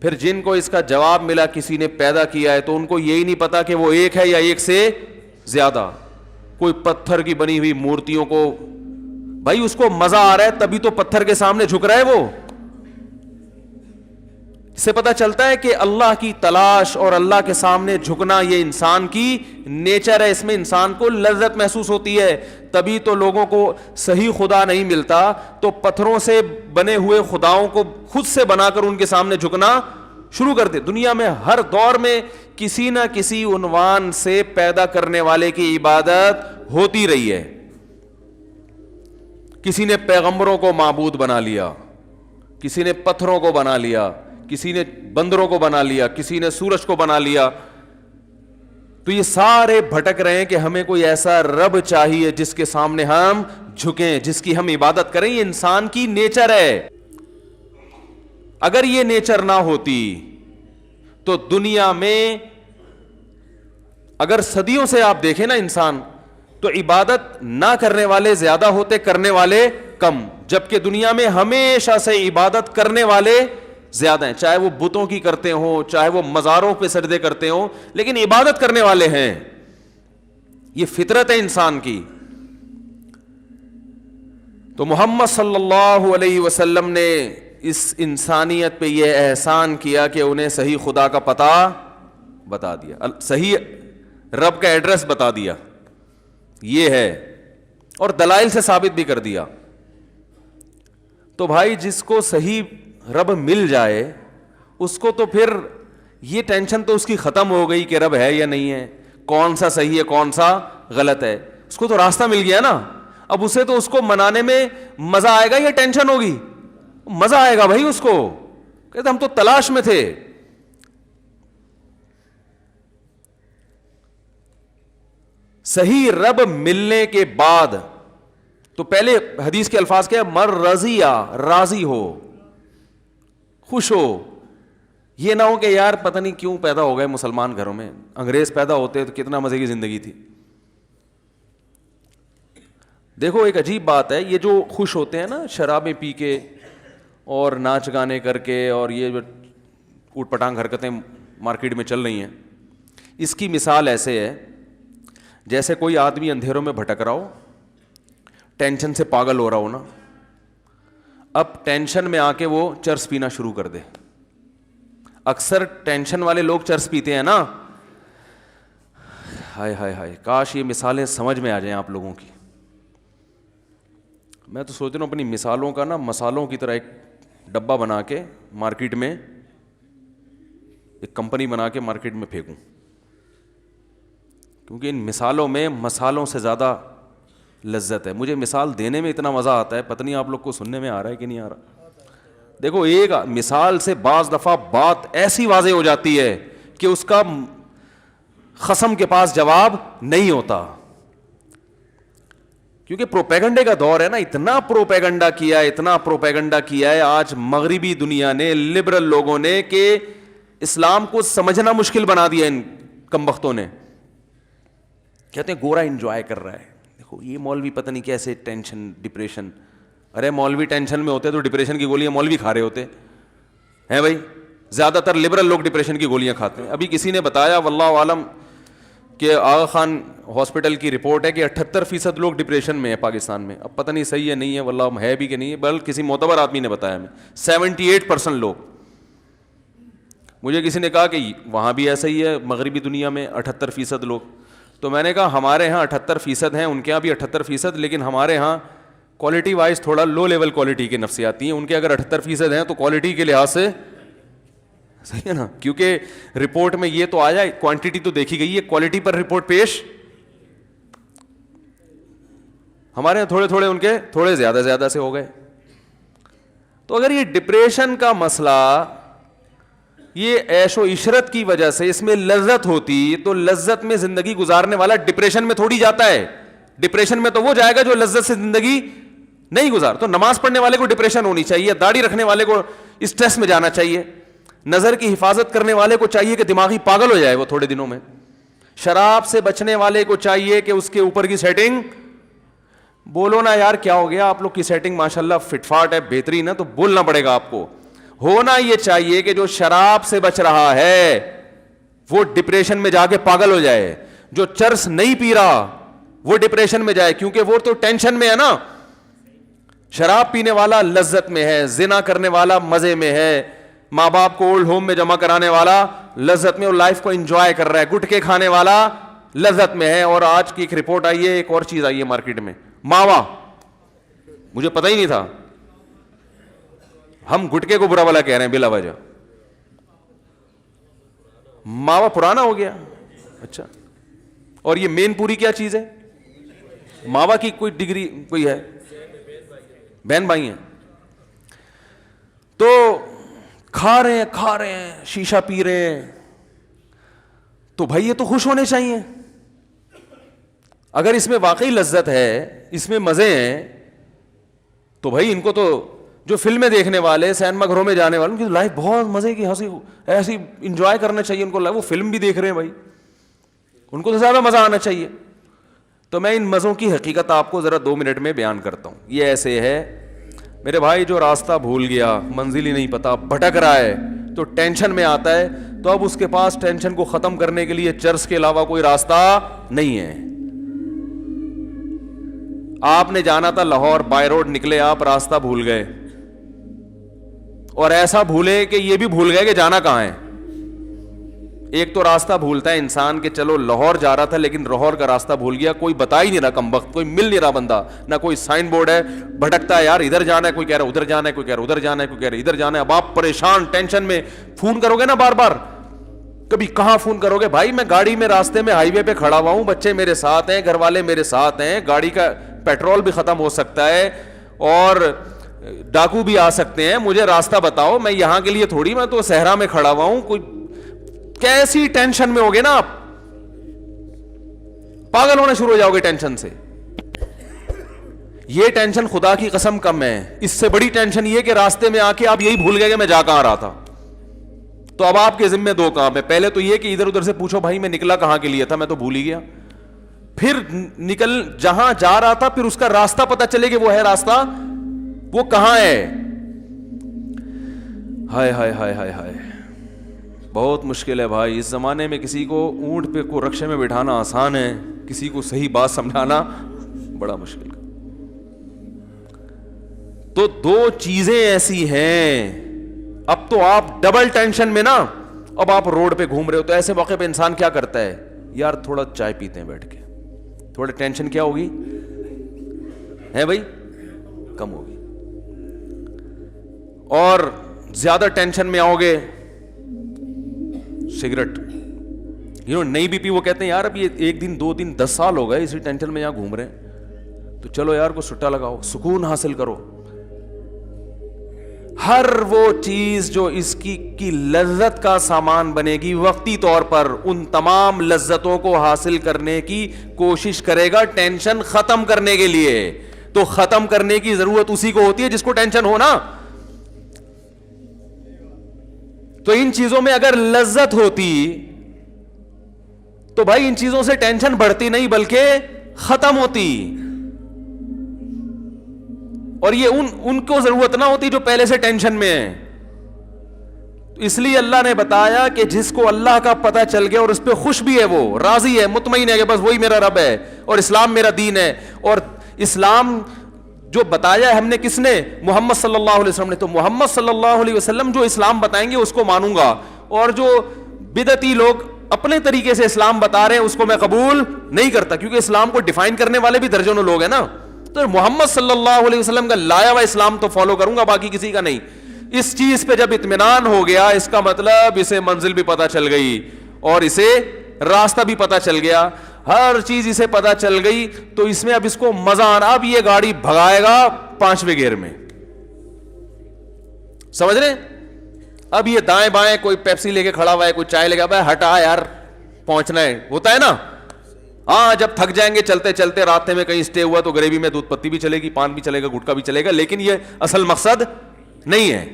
پھر جن کو اس کا جواب ملا کسی نے پیدا کیا ہے, تو ان کو یہی نہیں پتا کہ وہ ایک ہے یا ایک سے زیادہ. کوئی پتھر کی بنی ہوئی مورتیوں کو, بھائی اس کو مزہ آ رہا ہے تبھی تو پتھر کے سامنے جھک رہا ہے. وہ سے پتہ چلتا ہے کہ اللہ کی تلاش اور اللہ کے سامنے جھکنا یہ انسان کی نیچر ہے, اس میں انسان کو لذت محسوس ہوتی ہے. تبھی تو لوگوں کو صحیح خدا نہیں ملتا تو پتھروں سے بنے ہوئے خداؤں کو خود سے بنا کر ان کے سامنے جھکنا شروع کر دے. دنیا میں ہر دور میں کسی نہ کسی عنوان سے پیدا کرنے والے کی عبادت ہوتی رہی ہے. کسی نے پیغمبروں کو معبود بنا لیا, کسی نے پتھروں کو بنا لیا, کسی نے بندروں کو بنا لیا, کسی نے سورج کو بنا لیا. تو یہ سارے بھٹک رہے ہیں کہ ہمیں کوئی ایسا رب چاہیے جس کے سامنے ہم جھکیں, جس کی ہم عبادت کریں. یہ انسان کی نیچر ہے. اگر یہ نیچر نہ ہوتی تو دنیا میں اگر صدیوں سے آپ دیکھیں نا انسان, تو عبادت نہ کرنے والے زیادہ ہوتے, کرنے والے کم. جبکہ دنیا میں ہمیشہ سے عبادت کرنے والے زیادہ ہیں, چاہے وہ بتوں کی کرتے ہوں, چاہے وہ مزاروں پہ سجدے کرتے ہوں, لیکن عبادت کرنے والے ہیں. یہ فطرت ہے انسان کی. تو محمد صلی اللہ علیہ وسلم نے اس انسانیت پہ یہ احسان کیا کہ انہیں صحیح خدا کا پتہ بتا دیا, صحیح رب کا ایڈریس بتا دیا, یہ ہے, اور دلائل سے ثابت بھی کر دیا. تو بھائی جس کو صحیح رب مل جائے اس کو تو پھر یہ ٹینشن تو اس کی ختم ہو گئی کہ رب ہے یا نہیں ہے, کون سا صحیح ہے کون سا غلط ہے. اس کو تو راستہ مل گیا نا. اب اسے تو اس کو منانے میں مزہ آئے گا یا ٹینشن ہوگی؟ مزہ آئے گا بھائی اس کو، کہتے ہم تو تلاش میں تھے. صحیح رب ملنے کے بعد تو پہلے حدیث کے الفاظ کیا؟ مر رضیہ، راضی ہو، خوش ہو. یہ نہ ہو کہ یار پتہ نہیں کیوں پیدا ہو گئے مسلمان گھروں میں، انگریز پیدا ہوتے تو کتنا مزے کی زندگی تھی. دیکھو ایک عجیب بات ہے، یہ جو خوش ہوتے ہیں نا شرابیں پی کے اور ناچ گانے کر کے اور یہ جو اوٹ پٹانگ حرکتیں مارکیٹ میں چل رہی ہیں، اس کی مثال ایسے ہے جیسے کوئی آدمی اندھیروں میں بھٹک رہا ہو، ٹینشن سے پاگل ہو رہا ہو نا، اب ٹینشن میں آ کے وہ چرس پینا شروع کر دے. اکثر ٹینشن والے لوگ چرس پیتے ہیں نا. ہائے ہائے ہائے، کاش یہ مثالیں سمجھ میں آ جائیں آپ لوگوں کی. میں تو سوچ رہا ہوں اپنی مثالوں کا نا مسالوں کی طرح ایک ڈبہ بنا کے مارکیٹ میں، ایک کمپنی بنا کے مارکیٹ میں پھینکوں، کیونکہ ان مثالوں میں مسالوں سے زیادہ لذت ہے. مجھے مثال دینے میں اتنا مزہ آتا ہے، پتہ نہیں آپ لوگ کو سننے میں آ رہا ہے کہ نہیں آ رہا. دیکھو ایک مثال سے بعض دفعہ بات ایسی واضح ہو جاتی ہے کہ اس کا خصم کے پاس جواب نہیں ہوتا، کیونکہ پروپیگنڈے کا دور ہے نا. اتنا پروپیگنڈا کیا ہے آج مغربی دنیا نے، لبرل لوگوں نے، کہ اسلام کو سمجھنا مشکل بنا دیا ان کمبختوں نے. کہتے ہیں گورا انجوائے کر رہا ہے. دیکھو یہ مولوی پتہ نہیں کیسے ٹینشن ڈپریشن. ارے مولوی ٹینشن میں ہوتے تو ڈپریشن کی گولیاں مولوی کھا رہے ہوتے ہیں بھائی. زیادہ تر لبرل لوگ ڈپریشن کی گولیاں کھاتے ہیں. ابھی کسی نے بتایا واللہ عالم کہ آغا خان ہاسپٹل کی رپورٹ ہے کہ 78% لوگ ڈپریشن میں ہیں پاکستان میں. اب پتہ نہیں صحیح ہے نہیں ہے، واللہ ہے بھی کہ نہیں ہے، بلکہ کسی معتبر آدمی نے بتایا ہمیں 78% لوگ. مجھے کسی نے کہا کہ وہاں بھی ایسا ہی ہے مغربی دنیا میں 78% لوگ. تو میں نے کہا ہمارے ہاں 78% ہیں، ان کے یہاں بھی 78%، لیکن ہمارے ہاں کوالٹی وائز تھوڑا لو لیول کوالٹی کے نفسیاتی ہیں. ان کے اگر 78% ہیں تو کوالٹی کے لحاظ سے صحیح ہے نا، کیونکہ رپورٹ میں یہ تو آیا، کوانٹٹی تو دیکھی گئی ہے، کوالٹی پر رپورٹ پیش. ہمارے یہاں تھوڑے تھوڑے، ان کے تھوڑے زیادہ زیادہ سے ہو گئے. تو اگر یہ ڈپریشن کا مسئلہ یہ عیش و عشرت کی وجہ سے اس میں لذت ہوتی تو لذت میں زندگی گزارنے والا ڈپریشن میں تھوڑی جاتا ہے. ڈپریشن میں تو وہ جائے گا جو لذت سے زندگی نہیں گزار. تو نماز پڑھنے والے کو ڈپریشن ہونی چاہیے، داڑھی رکھنے والے کو اسٹریس میں جانا چاہیے، نظر کی حفاظت کرنے والے کو چاہیے کہ دماغی پاگل ہو جائے وہ تھوڑے دنوں میں، شراب سے بچنے والے کو چاہیے کہ اس کے اوپر کی سیٹنگ، بولو نا یار کیا ہو گیا آپ لوگ کی سیٹنگ ماشاءاللہ فٹ فاٹ ہے بہترین ہے، تو بولنا پڑے گا آپ کو. ہونا یہ چاہیے کہ جو شراب سے بچ رہا ہے وہ ڈپریشن میں جا کے پاگل ہو جائے، جو چرس نہیں پی رہا وہ ڈپریشن میں جائے، کیونکہ وہ تو ٹینشن میں ہے نا. شراب پینے والا لذت میں ہے، زنا کرنے والا مزے میں ہے، ماں باپ کو اولڈ ہوم میں جمع کرانے والا لذت میں، اور لائف کو انجوائے کر رہا ہے، گٹکے کھانے والا لذت میں ہے. اور آج کی ایک رپورٹ آئی ہے، ایک اور چیز آئی ہے مارکیٹ میں، ماوا. مجھے پتہ ہی نہیں تھا، ہم گٹکے کو برا والا کہہ رہے ہیں بلا وجہ. ماوا پرانا ہو گیا. اچھا، اور یہ مین پوری کیا چیز ہے؟ ماوا کی کوئی ڈگری کوئی ہے؟ بہن بھائی ہیں. تو کھا رہے ہیں شیشہ پی رہے ہیں، تو بھائی یہ تو خوش ہونے چاہیے. اگر اس میں واقعی لذت ہے، اس میں مزے ہیں، تو بھائی ان کو تو جو فلمیں دیکھنے والے، سینما گھروں میں جانے والے، ان کی لائف بہت مزے کی، ہنسی ایسی انجوائے کرنا چاہیے ان کو. وہ فلم بھی دیکھ رہے ہیں بھائی، ان کو تو زیادہ مزہ آنا چاہیے. تو میں ان مزوں کی حقیقت آپ کو ذرا 2 منٹ میں بیان کرتا ہوں. یہ ایسے ہے میرے بھائی، جو راستہ بھول گیا، منزل ہی نہیں پتا، بھٹک رہا ہے تو ٹینشن میں آتا ہے، تو اب اس کے پاس ٹینشن کو ختم کرنے کے لیے چرس کے علاوہ کوئی راستہ نہیں ہے. آپ نے جانا تھا لاہور، بائی روڈ نکلے آپ، راستہ بھول گئے، اور ایسا بھولے کہ یہ بھی بھول گئے کہ جانا کہاں ہے. ایک تو راستہ بھولتا ہے انسان کہ چلو لاہور جا رہا تھا لیکن لاہور کا راستہ بھول گیا، کوئی بتا ہی نہیں رہا کمبخت، کوئی مل نہیں رہا بندہ، نہ کوئی سائن بورڈ ہے، بھٹکتا ہے یار ادھر جانا ہے، کوئی کہہ رہا ادھر جانا ہے، کوئی کہہ رہا ادھر جانا ہے، کوئی کہہ رہا ادھر جانا ہے. اب آپ پریشان ٹینشن میں فون کرو گے نا بار بار، کبھی کہاں فون کرو گے بھائی، میں گاڑی میں راستے میں ہائی وے پہ کھڑا ہوا ہوں، بچے میرے ساتھ ہیں، گھر والے میرے ساتھ ہیں، گاڑی کا پیٹرول بھی ختم ہو سکتا ہے اور ڈاکو بھی آ سکتے ہیں, مجھے راستہ بتاؤ, میں یہاں کے لیے تھوڑی, میں تو صحرا میں کھڑا ہوا ہوں. کوئی کیسی ٹینشن میں ہوگے نا آپ, پاگل ہونا شروع ہو جاؤ گے ٹینشن سے. یہ ٹینشن خدا کی قسم کم ہے. اس سے بڑی ٹینشن یہ کہ راستے میں آ کے آپ یہی بھول گئے کہ میں جا کہاں رہا تھا. تو اب آپ کے ذمہ دو کام ہے. پہلے تو یہ کہ ادھر ادھر سے پوچھو بھائی میں نکلا کہاں کے لیے تھا, میں تو بھول ہی گیا. پھر نکل جہاں جا رہا تھا پھر اس کا راستہ پتہ چلے کہ وہ ہے راستہ, وہ کہاں ہے. ہائے ہائے ہائے ہائے ہائے, بہت مشکل ہے بھائی. اس زمانے میں کسی کو اونٹ پہ کو رکشے میں بٹھانا آسان ہے, کسی کو صحیح بات سمجھانا بڑا مشکل. تو دو چیزیں ایسی ہیں, اب تو آپ ڈبل ٹینشن میں نا, اب آپ روڈ پہ گھوم رہے ہو تو ایسے موقع پہ انسان کیا کرتا ہے, یار تھوڑا چائے پیتے ہیں بیٹھ کے, تھوڑا ٹینشن کیا ہوگی ہے بھائی, کم ہوگی. اور زیادہ ٹینشن میں آؤ گے, سگریٹ نہیں بی پی, وہ کہتے ہیں یار اب یہ 1 دن 2 دن 10 سال ہو گئے اسی ٹینشن میں یہاں گھوم رہے ہیں, تو چلو یار کو سٹا لگاؤ, سکون حاصل کرو. ہر وہ چیز جو اس کی لذت کا سامان بنے گی وقتی طور پر, ان تمام لذتوں کو حاصل کرنے کی کوشش کرے گا ٹینشن ختم کرنے کے لیے. تو ختم کرنے کی ضرورت اسی کو ہوتی ہے جس کو ٹینشن ہو نا. تو ان چیزوں میں اگر لذت ہوتی تو بھائی ان چیزوں سے ٹینشن بڑھتی نہیں بلکہ ختم ہوتی. اور یہ ان کو ضرورت نہ ہوتی جو پہلے سے ٹینشن میں ہیں. اس لیے اللہ نے بتایا کہ جس کو اللہ کا پتہ چل گیا اور اس پہ خوش بھی ہے, وہ راضی ہے, مطمئن ہے کہ بس وہی میرا رب ہے اور اسلام میرا دین ہے. اور اسلام جو بتایا ہے ہم نے, کس نے, محمد صلی اللہ علیہ وسلم نے. تو محمد صلی اللہ علیہ وسلم جو اسلام بتائیں گے اس کو مانوں گا, اور جو بدعتی لوگ اپنے طریقے سے اسلام بتا رہے ہیں اس کو میں قبول نہیں کرتا, کیونکہ اسلام کو ڈیفائن کرنے والے بھی درجنوں لوگ ہیں نا. تو محمد صلی اللہ علیہ وسلم کا لایا ہوا اسلام تو فالو کروں گا, باقی کسی کا نہیں. اس چیز پہ جب اطمینان ہو گیا, اس کا مطلب اسے منزل بھی پتہ چل گئی اور اسے راستہ بھی پتہ چل گیا, ہر چیز اسے پتہ چل گئی. تو اس میں اب اس کو مزہ آنا, اب یہ گاڑی بھگائے گا 5ویں گیئر میں, سمجھ رہے. اب یہ دائیں بائیں کوئی پیپسی لے کے کھڑا ہوا ہے, کوئی چائے لے کے, بھائی ہٹا یار پہنچنا ہے, ہوتا ہے نا. ہاں جب تھک جائیں گے چلتے چلتے, راستے میں کہیں اسٹے ہوا تو گریوی میں دودھ پتی بھی چلے گی, پان بھی چلے گا, گٹکا بھی چلے گا, لیکن یہ اصل مقصد نہیں ہے.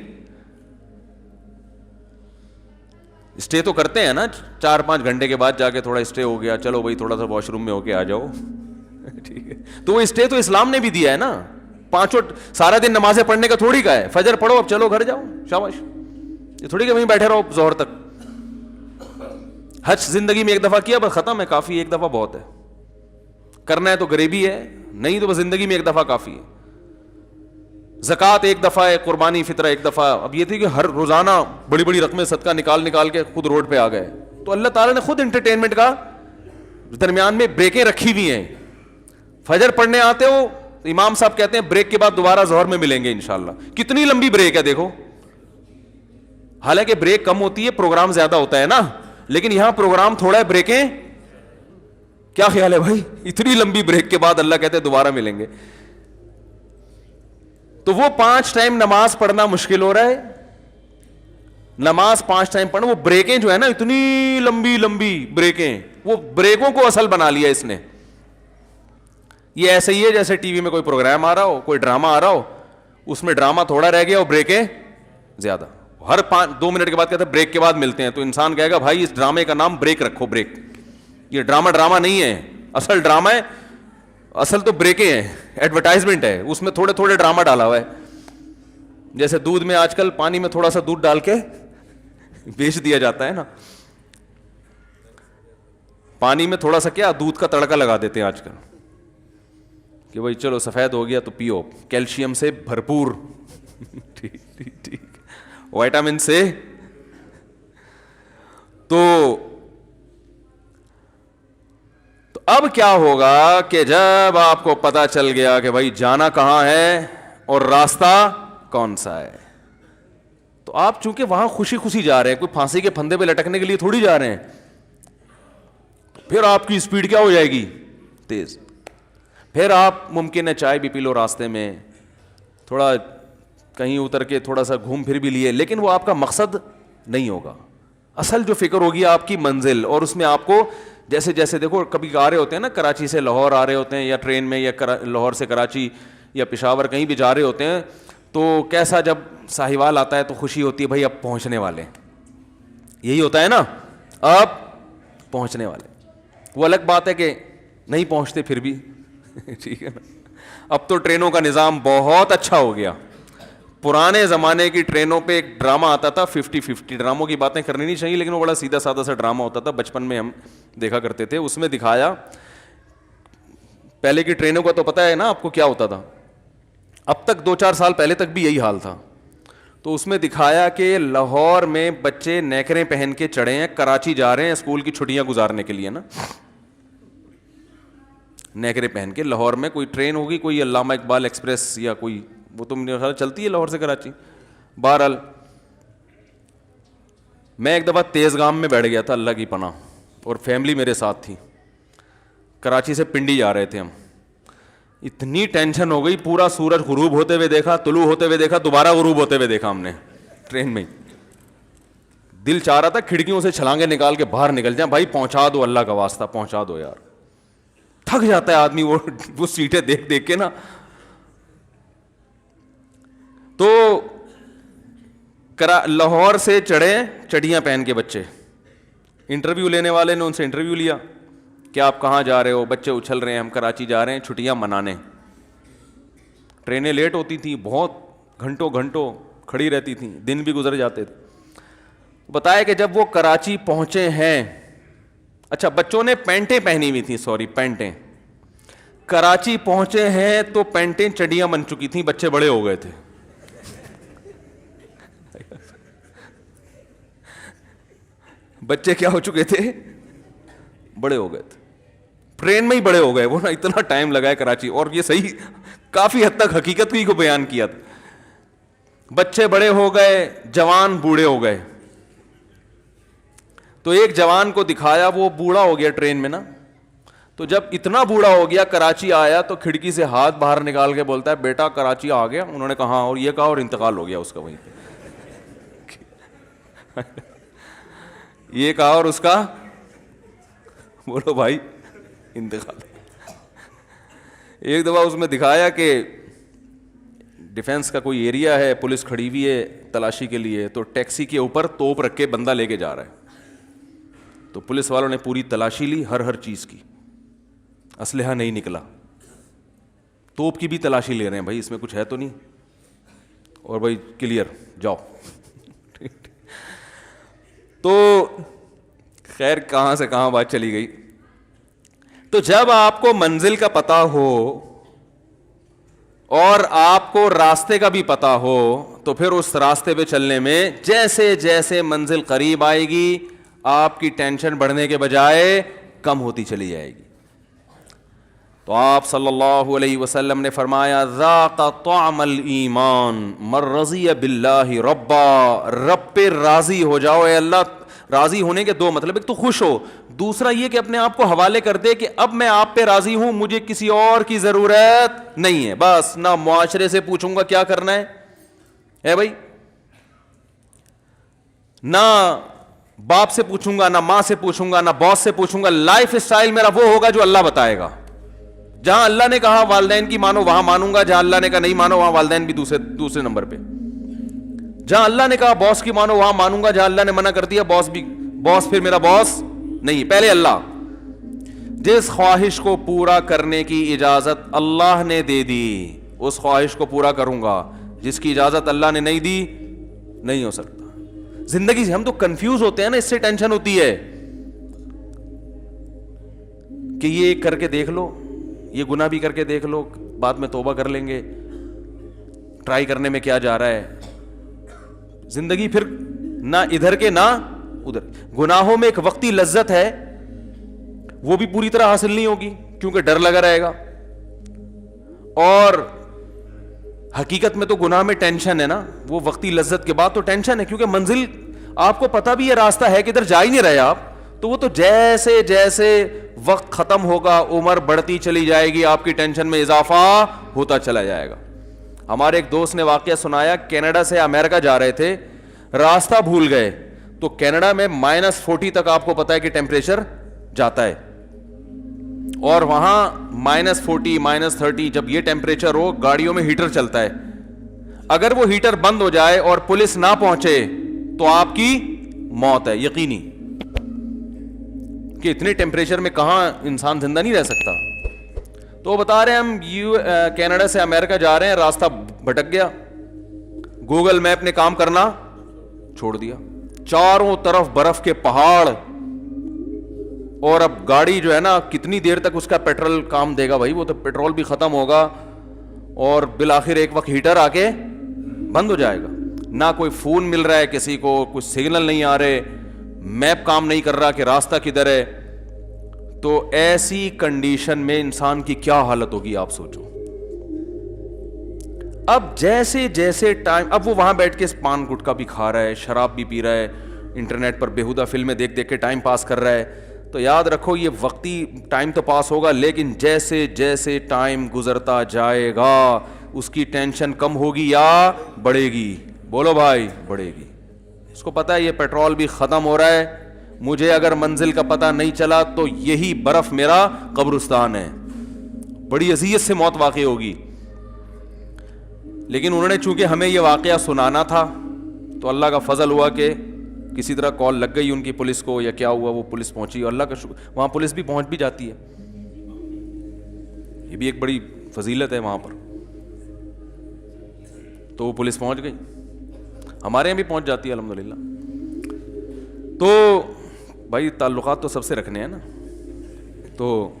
اسٹے تو کرتے ہیں نا 4-5 گھنٹے کے بعد جا کے, تھوڑا اسٹے ہو گیا, چلو بھائی تھوڑا سا واش روم میں ہو کے آ جاؤ, ٹھیک ہے. تو وہ اسٹے تو اسلام نے بھی دیا ہے نا. 5 سارا دن نمازیں پڑھنے کا تھوڑی کا ہے, فجر پڑھو اب چلو گھر جاؤ, شاباش. یہ تھوڑی کہ وہیں بیٹھے رہو ظہر تک. حج زندگی میں 1 دفعہ کیا بس ختم ہے, کافی, 1 دفعہ بہت ہے. کرنا ہے تو غریبی ہے, نہیں تو بس زندگی میں 1 دفعہ کافی ہے. زکوٰۃ 1 دفعہ ہے, قربانی فطرہ 1 دفعہ. اب یہ تھی کہ ہر روزانہ بڑی بڑی رقمیں صدقہ نکال کے خود روڈ پہ آ گئے. تو اللہ تعالیٰ نے خود انٹرٹینمنٹ کا درمیان میں بریکیں رکھی ہوئی ہیں. فجر پڑھنے آتے ہو, امام صاحب کہتے ہیں بریک کے بعد دوبارہ ظہر میں ملیں گے انشاءاللہ. کتنی لمبی بریک ہے دیکھو. حالانکہ بریک کم ہوتی ہے, پروگرام زیادہ ہوتا ہے نا, لیکن یہاں پروگرام تھوڑا ہے, بریکیں. کیا خیال ہے بھائی, اتنی لمبی بریک کے بعد اللہ کہتے ہیں دوبارہ ملیں گے. تو وہ 5 ٹائم نماز پڑھنا مشکل ہو رہا ہے, نماز 5 ٹائم پڑھنا, وہ بریکیں جو ہے نا اتنی لمبی لمبی بریکیں, وہ بریکوں کو اصل بنا لیا اس نے. یہ ایسے ہی ہے جیسے ٹی وی میں کوئی پروگرام آ رہا ہو, کوئی ڈرامہ آ رہا ہو, اس میں ڈرامہ تھوڑا رہ گیا اور بریکیں زیادہ. ہر 2 منٹ کے بعد کہتے ہیں بریک کے بعد ملتے ہیں. تو انسان کہے گا بھائی اس ڈرامے کا نام بریک رکھو, بریک. یہ ڈرامہ نہیں ہے, اصل ڈرامہ ہے, اصل تو بریکیں ہیں, ایڈورٹائزمنٹ ہے, اس میں تھوڑے تھوڑے ڈرامہ ڈالا ہوا ہے. جیسے دودھ میں آج کل پانی میں تھوڑا سا دودھ ڈال کے بیچ دیا جاتا ہے نا, پانی میں تھوڑا سا کیا دودھ کا تڑکا لگا دیتے ہیں آج کل کہ بھائی چلو سفید ہو گیا تو پیو, کیلشیم سے بھرپور, ٹھیک, وائٹامن سے. تو اب کیا ہوگا کہ جب آپ کو پتا چل گیا کہ بھائی جانا کہاں ہے اور راستہ کون سا ہے, تو آپ چونکہ وہاں خوشی خوشی جا رہے ہیں, کوئی پھانسی کے پھندے پہ لٹکنے کے لیے تھوڑی جا رہے ہیں, پھر آپ کی اسپیڈ کیا ہو جائے گی, تیز. پھر آپ ممکن ہے چائے بھی پی لو راستے میں, تھوڑا کہیں اتر کے تھوڑا سا گھوم پھر بھی لیے, لیکن وہ آپ کا مقصد نہیں ہوگا. اصل جو فکر ہوگی آپ کی منزل, اور اس میں آپ کو جیسے جیسے دیکھو کبھی آ رہے ہوتے ہیں نا, کراچی سے لاہور آ رہے ہوتے ہیں, یا ٹرین میں, یا لاہور سے کراچی یا پشاور کہیں بھی جا رہے ہوتے ہیں, تو کیسا جب ساہیوال آتا ہے تو خوشی ہوتی ہے, بھائی اب پہنچنے والے, یہی ہوتا ہے نا, اب پہنچنے والے. وہ الگ بات ہے کہ نہیں پہنچتے پھر بھی ٹھیک ہے نا. اب تو ٹرینوں کا نظام بہت اچھا ہو گیا. پرانے زمانے کی ٹرینوں پہ ایک ڈرامہ آتا تھا 50-50, ڈراموں کی باتیں کرنی نہیں چاہیے لیکن وہ بڑا سیدھا سادہ سا ڈرامہ ہوتا تھا, بچپن میں ہم دیکھا کرتے تھے. اس میں دکھایا, پہلے کی ٹرینوں کا تو پتہ ہے نا آپ کو کیا ہوتا تھا, اب تک 2-4 سال پہلے تک بھی یہی حال تھا. تو اس میں دکھایا کہ لاہور میں بچے نیکریں پہن کے چڑھے ہیں, کراچی جا رہے ہیں اسکول کی چھٹیاں گزارنے کے لیے نا, نیکریں پہن کے. لاہور میں کوئی ٹرین ہوگی, کوئی علامہ اقبال ایکسپریس یا کوئی, وہ تو میرے خیال چلتی ہے لاہور سے کراچی. بہرحال میں ایک دفعہ تیز گام میں بیٹھ گیا تھا, اللہ کی پناہ, اور فیملی میرے ساتھ تھی. کراچی سے پنڈی جا رہے تھے ہم, اتنی ٹینشن ہو گئی, پورا سورج غروب ہوتے ہوئے دیکھا, طلوع ہوتے ہوئے دیکھا, دوبارہ غروب ہوتے ہوئے دیکھا ہم نے ٹرین میں. دل چاہ رہا تھا کھڑکیوں سے چھلانگیں نکال کے باہر نکل جائیں, بھائی پہنچا دو, اللہ کا واسطہ پہنچا دو یار. تھک جاتا ہے آدمی وہ سیٹیں دیکھ دیکھ کے نا. تو لاہور سے چڑھے چڑیاں پہن کے بچے, انٹرویو لینے والے نے ان سے انٹرویو لیا کہ آپ کہاں جا رہے ہو, بچے اچھل رہے ہیں, ہم کراچی جا رہے ہیں چھٹیاں منانے. ٹرینیں لیٹ ہوتی تھیں, بہت گھنٹوں گھنٹوں کھڑی رہتی تھیں, دن بھی گزر جاتے تھے. بتایا کہ جب وہ کراچی پہنچے ہیں, اچھا بچوں نے پینٹیں پہنی ہوئی تھیں, سوری پینٹیں, کراچی پہنچے ہیں تو پینٹیں چڑیاں بن چکی تھیں, بچے بڑے ہو گئے تھے. بچے کیا ہو چکے تھے, بڑے ہو گئے تھے. ٹرین میں ہی بڑے ہو گئے وہ نا, اتنا ٹائم لگا ہے کراچی. اور یہ صحیح کافی حد تک حقیقت کو بیان کیا تھا. بچے بڑے ہو گئے, جوان بوڑھے ہو گئے. تو ایک جوان کو دکھایا, وہ بوڑھا ہو گیا ٹرین میں نا, تو جب اتنا بوڑھا ہو گیا کراچی آیا تو کھڑکی سے ہاتھ باہر نکال کے بولتا ہے بیٹا کراچی آ گیا. انہوں نے کہا ہاں, اور یہ کہا, اور انتقال ہو گیا اس کا وہیں پہ. یہ کہا اور اس کا, بولو بھائی, انتقال. ایک دفعہ اس میں دکھایا کہ ڈیفینس کا کوئی ایریا ہے, پولیس کھڑی ہوئی ہے تلاشی کے لیے, تو ٹیکسی کے اوپر توپ رکھ کے بندہ لے کے جا رہا ہے. تو پولیس والوں نے پوری تلاشی لی, ہر چیز کی, اسلحہ نہیں نکلا. توپ کی بھی تلاشی لے رہے ہیں, بھائی اس میں کچھ ہے تو نہیں, اور بھائی کلیئر جاؤ. تو خیر کہاں سے کہاں بات چلی گئی. تو جب آپ کو منزل کا پتہ ہو اور آپ کو راستے کا بھی پتہ ہو, تو پھر اس راستے پہ چلنے میں جیسے جیسے منزل قریب آئے گی آپ کی ٹینشن بڑھنے کے بجائے کم ہوتی چلی جائے گی. تو آپ صلی اللہ علیہ وسلم نے فرمایا ذاق طعم الایمان من رضی باللہ ربا, رب پہ راضی ہو جاؤ. اے اللہ, راضی ہونے کے دو مطلب, ایک تو خوش ہو, دوسرا یہ کہ اپنے آپ کو حوالے کر دے کہ اب میں آپ پہ راضی ہوں, مجھے کسی اور کی ضرورت نہیں ہے. بس نہ معاشرے سے پوچھوں گا کیا کرنا ہے بھائی, نہ باپ سے پوچھوں گا, نہ ماں سے پوچھوں گا, نہ باس سے پوچھوں گا. لائف اسٹائل میرا وہ ہوگا جو اللہ بتائے گا. جہاں اللہ نے کہا والدین کی مانو وہاں مانوں گا, جہاں اللہ نے کہا نہیں مانو وہاں والدین بھی دوسرے نمبر پہ. جہاں اللہ نے کہا باس کی مانو وہاں مانوں گا, جہاں اللہ نے منع کر دیا باس پھر میرا باس نہیں, پہلے اللہ. جس خواہش کو پورا کرنے کی اجازت اللہ نے دے دی اس خواہش کو پورا کروں گا, جس کی اجازت اللہ نے نہیں دی نہیں ہو سکتا. زندگی سے ہم تو کنفیوز ہوتے ہیں نا, اس سے ٹینشن ہوتی ہے کہ یہ کر کے دیکھ لو, یہ گناہ بھی کر کے دیکھ لو, بعد میں توبہ کر لیں گے, ٹرائی کرنے میں کیا جا رہا ہے. زندگی پھر نہ ادھر کے نہ ادھر. گناہوں میں ایک وقتی لذت ہے, وہ بھی پوری طرح حاصل نہیں ہوگی کیونکہ ڈر لگا رہے گا. اور حقیقت میں تو گناہ میں ٹینشن ہے نا, وہ وقتی لذت کے بعد تو ٹینشن ہے, کیونکہ منزل آپ کو پتہ بھی ہے راستہ ہے کہ ادھر جا ہی نہیں رہے آپ, تو وہ تو جیسے جیسے وقت ختم ہوگا, عمر بڑھتی چلی جائے گی, آپ کی ٹینشن میں اضافہ ہوتا چلا جائے گا. ہمارے ایک دوست نے واقعہ سنایا, کینیڈا سے امریکہ جا رہے تھے, راستہ بھول گئے, تو کینیڈا میں -40 تک آپ کو پتا ہے کہ ٹیمپریچر جاتا ہے, اور وہاں -40 -30 جب یہ ٹیمپریچر ہو, گاڑیوں میں ہیٹر چلتا ہے, اگر وہ ہیٹر بند ہو جائے اور پولیس نہ پہنچے تو آپ کی موت ہے یقینی, کہ اتنے ٹیمپریچر میں کہاں انسان زندہ نہیں رہ سکتا. تو وہ بتا رہے ہیں ہم کینیڈا سے امریکہ جا رہے ہیں, راستہ بھٹک گیا, گوگل میپ نے کام کرنا چھوڑ دیا, چاروں طرف برف کے پہاڑ, اور اب گاڑی جو ہے نا کتنی دیر تک اس کا پیٹرول کام دے گا بھائی, وہ تو پیٹرول بھی ختم ہوگا, اور بالآخر ایک وقت ہیٹر آ کے بند ہو جائے گا, نہ کوئی فون مل رہا ہے کسی کو, کچھ سگنل نہیں آ رہے, میپ کام نہیں کر رہا کہ راستہ کدھر ہے. تو ایسی کنڈیشن میں انسان کی کیا حالت ہوگی آپ سوچو. اب جیسے جیسے ٹائم, اب وہ وہاں بیٹھ کے پان گٹکا بھی کھا رہا ہے, شراب بھی پی رہا ہے, انٹرنیٹ پر بیہودہ فلمیں دیکھ دیکھ کے ٹائم پاس کر رہا ہے, تو یاد رکھو یہ وقتی ٹائم تو پاس ہوگا, لیکن جیسے جیسے ٹائم گزرتا جائے گا اس کی ٹینشن کم ہوگی یا بڑھے گی؟ بولو بھائی, بڑھے گی. اس کو پتا ہے یہ پیٹرول بھی ختم ہو رہا ہے, مجھے اگر منزل کا پتہ نہیں چلا تو یہی برف میرا قبرستان ہے, بڑی اذیت سے موت واقع ہوگی. لیکن انہوں نے چونکہ ہمیں یہ واقعہ سنانا تھا تو اللہ کا فضل ہوا کہ کسی طرح کال لگ گئی ان کی پولیس کو, یا کیا ہوا, وہ پولیس پہنچی, اور اللہ کا شکر وہاں پولیس بھی پہنچ بھی جاتی ہے, یہ بھی ایک بڑی فضیلت ہے وہاں پر. تو وہ پولیس پہنچ گئی, ہمارے یہاں بھی پہنچ جاتی ہے الحمدللہ. تو بھائی تعلقات تو سب سے رکھنے ہیں نا. تو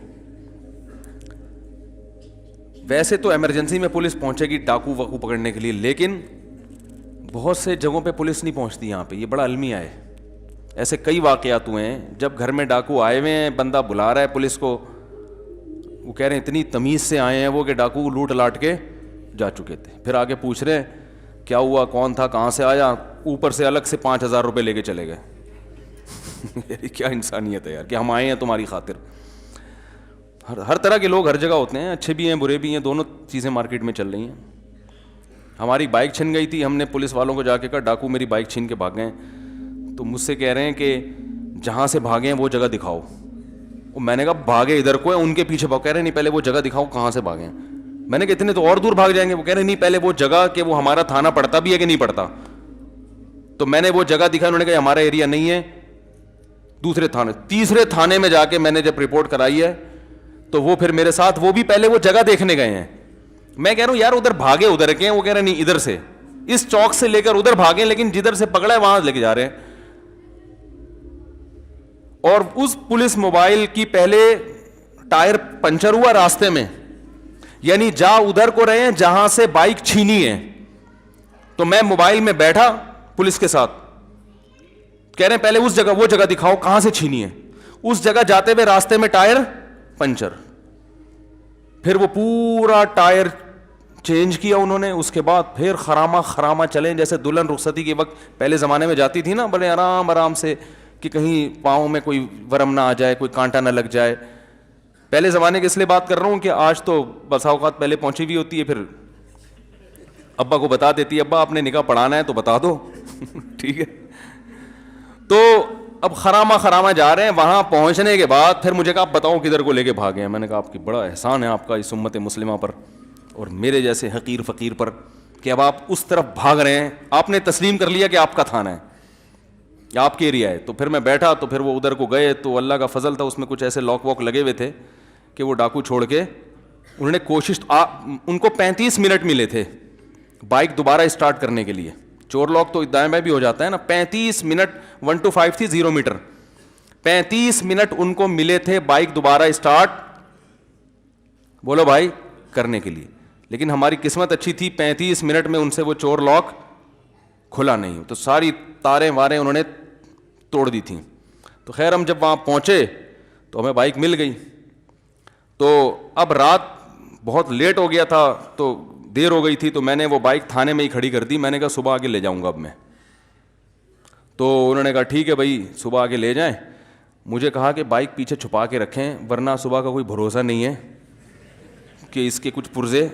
ویسے تو ایمرجنسی میں پولیس پہنچے گی ڈاکو واکو پکڑنے کے لیے, لیکن بہت سے جگہوں پہ پولیس نہیں پہنچتی یہاں پہ, یہ بڑا المیہ ہے. ایسے کئی واقعات ہوئے ہیں جب گھر میں ڈاکو آئے ہوئے ہیں, بندہ بلا رہا ہے پولیس کو, وہ کہہ رہے ہیں اتنی تمیز سے آئے ہیں وہ کہ ڈاکو لوٹ لاٹ کے جا چکے تھے. پھر آگے پوچھ رہے ہیں کیا ہوا, کون تھا, کہاں سے آیا, اوپر سے الگ سے 5,000 روپے لے کے چلے گئے. کیا انسانیت ہے یار, کہ ہم آئے ہیں تمہاری خاطر. ہر طرح کے لوگ ہر جگہ ہوتے ہیں, اچھے بھی ہیں برے بھی ہیں, دونوں چیزیں مارکیٹ میں چل رہی ہیں. ہماری بائک چھن گئی تھی, ہم نے پولیس والوں کو جا کے کہا ڈاکو میری بائک چھین کے بھاگ گئے. تو مجھ سے کہہ رہے ہیں کہ جہاں سے بھاگے ہیں وہ جگہ دکھاؤ. میں نے کہا بھاگے ادھر کو ہے, ان کے پیچھے بھاگ. کہہ رہے نہیں پہلے وہ جگہ دکھاؤ کہاں سے بھاگے ہیں. میں نے کہا اتنے تو اور دور بھاگ جائیں گے. وہ کہہ رہے نہیں پہلے وہ جگہ کہ وہ ہمارا تھانہ پڑتا بھی ہے کہ نہیں پڑتا. تو میں نے وہ جگہ دکھا, انہوں نے کہا ہمارا ایریا نہیں ہے, دوسرے تھانے. تیسرے تھانے میں جا کے میں نے جب رپورٹ کرائی ہے تو وہ پھر میرے ساتھ, وہ بھی پہلے وہ جگہ دیکھنے گئے ہیں. میں کہہ رہا ہوں یار ادھر بھاگے ادھر کے ہیں, وہ کہہ رہے نہیں ادھر سے, اس چوک سے لے کر ادھر بھاگے, لیکن جدھر سے پکڑا ہے وہاں لے کے جا رہے ہیں. اور اس پولیس موبائل کی پہلے ٹائر پنچر ہوا راستے میں, یعنی جا ادھر کو رہے ہیں جہاں سے بائک چھینی ہے. تو میں موبائل میں بیٹھا پولیس کے ساتھ, کہہ رہے ہیں پہلے اس جگہ وہ جگہ دکھاؤ کہاں سے چھینی ہے. اس جگہ جاتے ہوئے راستے میں ٹائر پنچر, پھر وہ پورا ٹائر چینج کیا انہوں نے. اس کے بعد پھر خراما چلیں جیسے دلہن رخصتی کے وقت پہلے زمانے میں جاتی تھی نا, بڑے آرام سے, کہ کہیں پاؤں میں کوئی ورم نہ آ جائے, کوئی کانٹا نہ لگ جائے. پہلے زمانے کی اس لیے بات کر رہا ہوں کہ آج تو بسا اوقات پہلے پہنچی ہوئی ہوتی ہے, پھر ابا کو بتا دیتی ہے ابا آپ نے نکاح پڑھانا ہے تو بتا دو. ٹھیک ہے. تو اب خراما جا رہے ہیں, وہاں پہنچنے کے بعد پھر مجھے کہا آپ بتاؤ کدھر کو لے کے بھاگے ہیں. میں نے کہا آپ کی بڑا احسان ہے آپ کا اس امت مسلمہ پر اور میرے جیسے حقیر فقیر پر, کہ اب آپ اس طرف بھاگ رہے ہیں, آپ نے تسلیم کر لیا کہ آپ کا تھانہ ہے یا آپ کے ایریا ہے. تو پھر میں بیٹھا, تو پھر وہ ادھر کو گئے, تو اللہ کا فضل تھا اس میں کچھ ایسے لاک واک لگے ہوئے تھے کہ وہ ڈاکو چھوڑ کے انہوں نے کوشش, ان کو 35 منٹ ملے تھے بائک دوبارہ اسٹارٹ کرنے کے لیے. چور لاک تو دائیں بائیں بھی ہو جاتا ہے نا. 35 منٹ, 1 to 5 تھی 0 میٹر, 35 منٹ ان کو ملے تھے بائک دوبارہ اسٹارٹ, بولو بھائی, کرنے کے لیے. لیکن ہماری قسمت اچھی تھی, 35 منٹ میں ان سے وہ چور لاک کھلا نہیں, تو ساری تاریں واریں انہوں نے توڑ دی تھیں. تو خیر ہم جب وہاں پہنچے تو ہمیں بائک مل گئی. تو اب رات بہت لیٹ ہو گیا تھا, تو دیر ہو گئی تھی, تو میں نے وہ بائک تھانے میں ہی کھڑی کر دی. میں نے کہا صبح آگے لے جاؤں گا اب میں. تو انہوں نے کہا ٹھیک ہے بھائی صبح آگے لے جائیں. مجھے کہا کہ بائک پیچھے چھپا کے رکھیں ورنہ صبح کا کوئی بھروسہ نہیں ہے کہ اس کے کچھ پرزے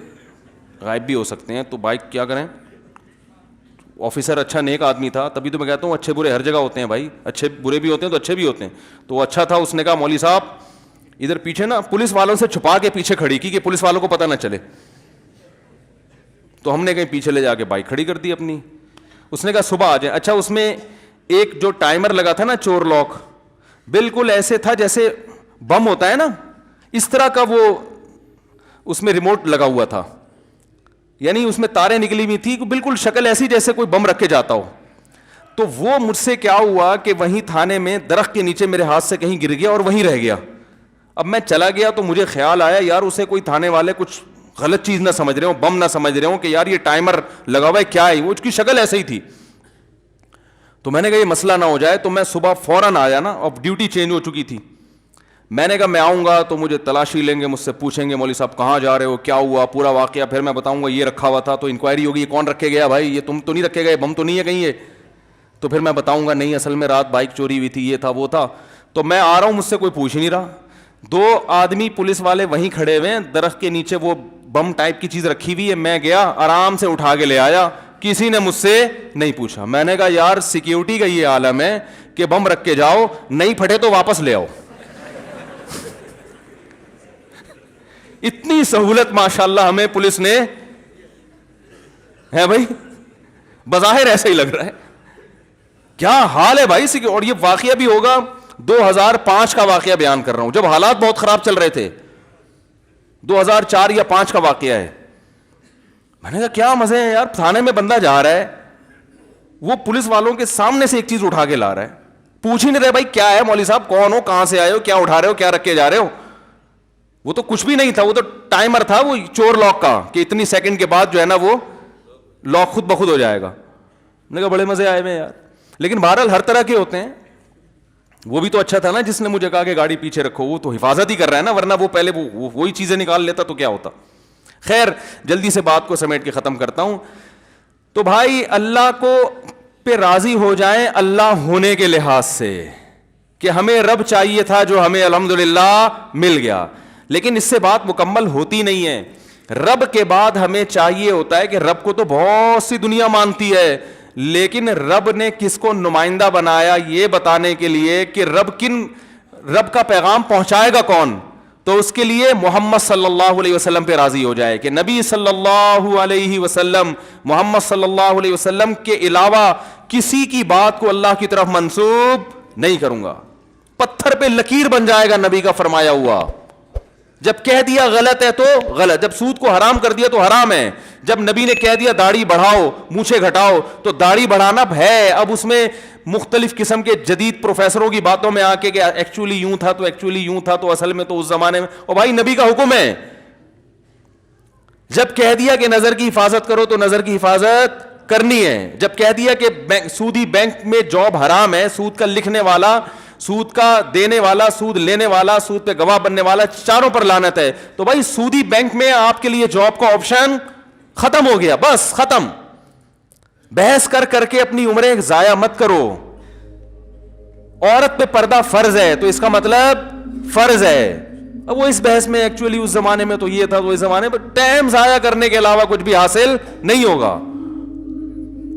غائب بھی ہو سکتے ہیں. تو بائک کیا کریں. آفیسر اچھا نیک آدمی تھا, تبھی تو میں کہتا ہوں اچھے برے ہر جگہ ہوتے ہیں بھائی, اچھے برے بھی ہوتے ہیں تو اچھے بھی ہوتے ہیں. تو وہ اچھا تھا, اس نے کہا مولوی صاحب ادھر پیچھے نا پولیس والوں سے چھپا کے پیچھے کھڑی کی کہ پولیس والوں کو پتہ نہ چلے. تو ہم نے کہیں پیچھے لے جا کے بائک کھڑی کر دی اپنی. اس نے کہا صبح آ جائیں. اچھا اس میں ایک جو ٹائمر لگا تھا نا چور لاک, بالکل ایسے تھا جیسے بم ہوتا ہے نا, اس طرح کا وہ اس میں ریموٹ لگا ہوا تھا, یعنی اس میں تاریں نکلی ہوئی تھی, بالکل شکل ایسی جیسے کوئی بم رکھ کے جاتا ہو. تو وہ مجھ سے کیا ہوا کہ وہیں تھانے میں درخت کے نیچے میرے ہاتھ سے کہیں گر گیا اور وہیں رہ گیا. اب میں چلا گیا تو مجھے خیال آیا یار اسے کوئی تھانے والے کچھ غلط چیز نہ سمجھ رہے ہوں, بم نہ سمجھ رہے ہوں کہ یار یہ ٹائمر لگا ہوا ہے کیا ہے, وہ اس کی شکل ایسے ہی تھی. تو میں نے کہا یہ مسئلہ نہ ہو جائے, تو میں صبح فوراً آیا نا, اب ڈیوٹی چینج ہو چکی تھی. میں نے کہا میں آؤں گا تو مجھے تلاشی لیں گے, مجھ سے پوچھیں گے مولوی صاحب کہاں جا رہے ہو, کیا ہوا پورا واقعہ, پھر میں بتاؤں گا یہ رکھا ہوا تھا. تو انکوائری ہوگی یہ کون رکھے گیا بھائی, یہ تم تو نہیں رکھے گئے, بم تو نہیں ہے کہیں یہ. تو پھر میں بتاؤں گا نہیں اصل میں رات بائک چوری ہوئی تھی, یہ تھا وہ تھا. تو میں آ رہا ہوں, مجھ سے کوئی پوچھ نہیں رہا. 2 آدمی پولیس والے وہیں کھڑے ہوئے ہیں, درخت کے نیچے وہ بم ٹائپ کی چیز رکھی ہوئی ہے. میں گیا آرام سے اٹھا کے لے آیا, کسی نے مجھ سے نہیں پوچھا. میں نے کہا یار سیکیورٹی کا یہ عالم ہے کہ بم رکھ کے جاؤ, نہیں پھٹے تو واپس لے آؤ. اتنی سہولت ماشاءاللہ ہمیں پولیس نے ہے بھائی, بظاہر ایسا ہی لگ رہا ہے. کیا حال ہے بھائی. اور یہ واقعہ بھی ہوگا 2005 کا واقعہ بیان کر رہا ہوں, جب حالات بہت خراب چل رہے تھے. 2004 یا 2005 کا واقعہ ہے. میں نے کہا کیا مزے ہیں یار, تھانے میں بندہ جا رہا ہے, وہ پولیس والوں کے سامنے سے ایک چیز اٹھا کے لا رہا ہے, پوچھ ہی نہیں رہے بھائی کیا ہے مولوی صاحب, کون ہو, کہاں سے آئے ہو, کیا اٹھا رہے ہو, کیا رکھ کے جا رہے ہو. وہ تو کچھ بھی نہیں تھا, وہ تو ٹائمر تھا وہ چور لاک کا, کہ اتنی سیکنڈ کے بعد جو ہے نا وہ لاک خود بخود ہو جائے گا. میں نے کہا بڑے مزے آئے ہوئے یار. لیکن بہرحال ہر طرح کے ہوتے ہیں. وہ بھی تو اچھا تھا نا جس نے مجھے کہا کہ گاڑی پیچھے رکھو, وہ تو حفاظت ہی کر رہا ہے نا, ورنہ وہ پہلے وہی چیزیں نکال لیتا تو کیا ہوتا. خیر جلدی سے بات کو سمیٹ کے ختم کرتا ہوں. تو بھائی اللہ کو پہ راضی ہو جائیں اللہ ہونے کے لحاظ سے, کہ ہمیں رب چاہیے تھا جو ہمیں الحمدللہ مل گیا, لیکن اس سے بات مکمل ہوتی نہیں ہے. رب کے بعد ہمیں چاہیے ہوتا ہے کہ رب کو تو بہت سی دنیا مانتی ہے, لیکن رب نے کس کو نمائندہ بنایا یہ بتانے کے لیے کہ رب کا پیغام پہنچائے گا کون, تو اس کے لیے محمد صلی اللہ علیہ وسلم پہ راضی ہو جائے کہ نبی صلی اللہ علیہ وسلم, محمد صلی اللہ علیہ وسلم کے علاوہ کسی کی بات کو اللہ کی طرف منسوب نہیں کروں گا. پتھر پہ لکیر بن جائے گا نبی کا فرمایا ہوا. جب کہہ دیا غلط ہے تو غلط, جب سود کو حرام کر دیا تو حرام ہے, جب نبی نے کہہ دیا داڑھی بڑھاؤ مونچھیں گھٹاؤ تو داڑھی بڑھانا ہے. اب اس میں مختلف قسم کے جدید پروفیسروں کی باتوں میں آ کے کہ ایکچولی یوں تھا تو ایکچولی یوں تھا تو اصل میں تو اس زمانے میں, اور بھائی نبی کا حکم ہے. جب کہہ دیا کہ نظر کی حفاظت کرو تو نظر کی حفاظت کرنی ہے. جب کہہ دیا کہ سودی بینک میں جاب حرام ہے, سود کا لکھنے والا, سود کا دینے والا, سود لینے والا, سود پہ گواہ بننے والا, چاروں پر لعنت ہے, تو بھائی سودی بینک میں آپ کے لیے جاب کا آپشن ختم ہو گیا, بس ختم. بحث کر کر کے اپنی عمریں ضائع مت کرو. عورت پہ پردہ فرض ہے تو اس کا مطلب فرض ہے. اب وہ اس بحث میں ایکچولی اس زمانے میں تو یہ تھا, تو اس زمانے میں ٹائم ضائع کرنے کے علاوہ کچھ بھی حاصل نہیں ہوگا.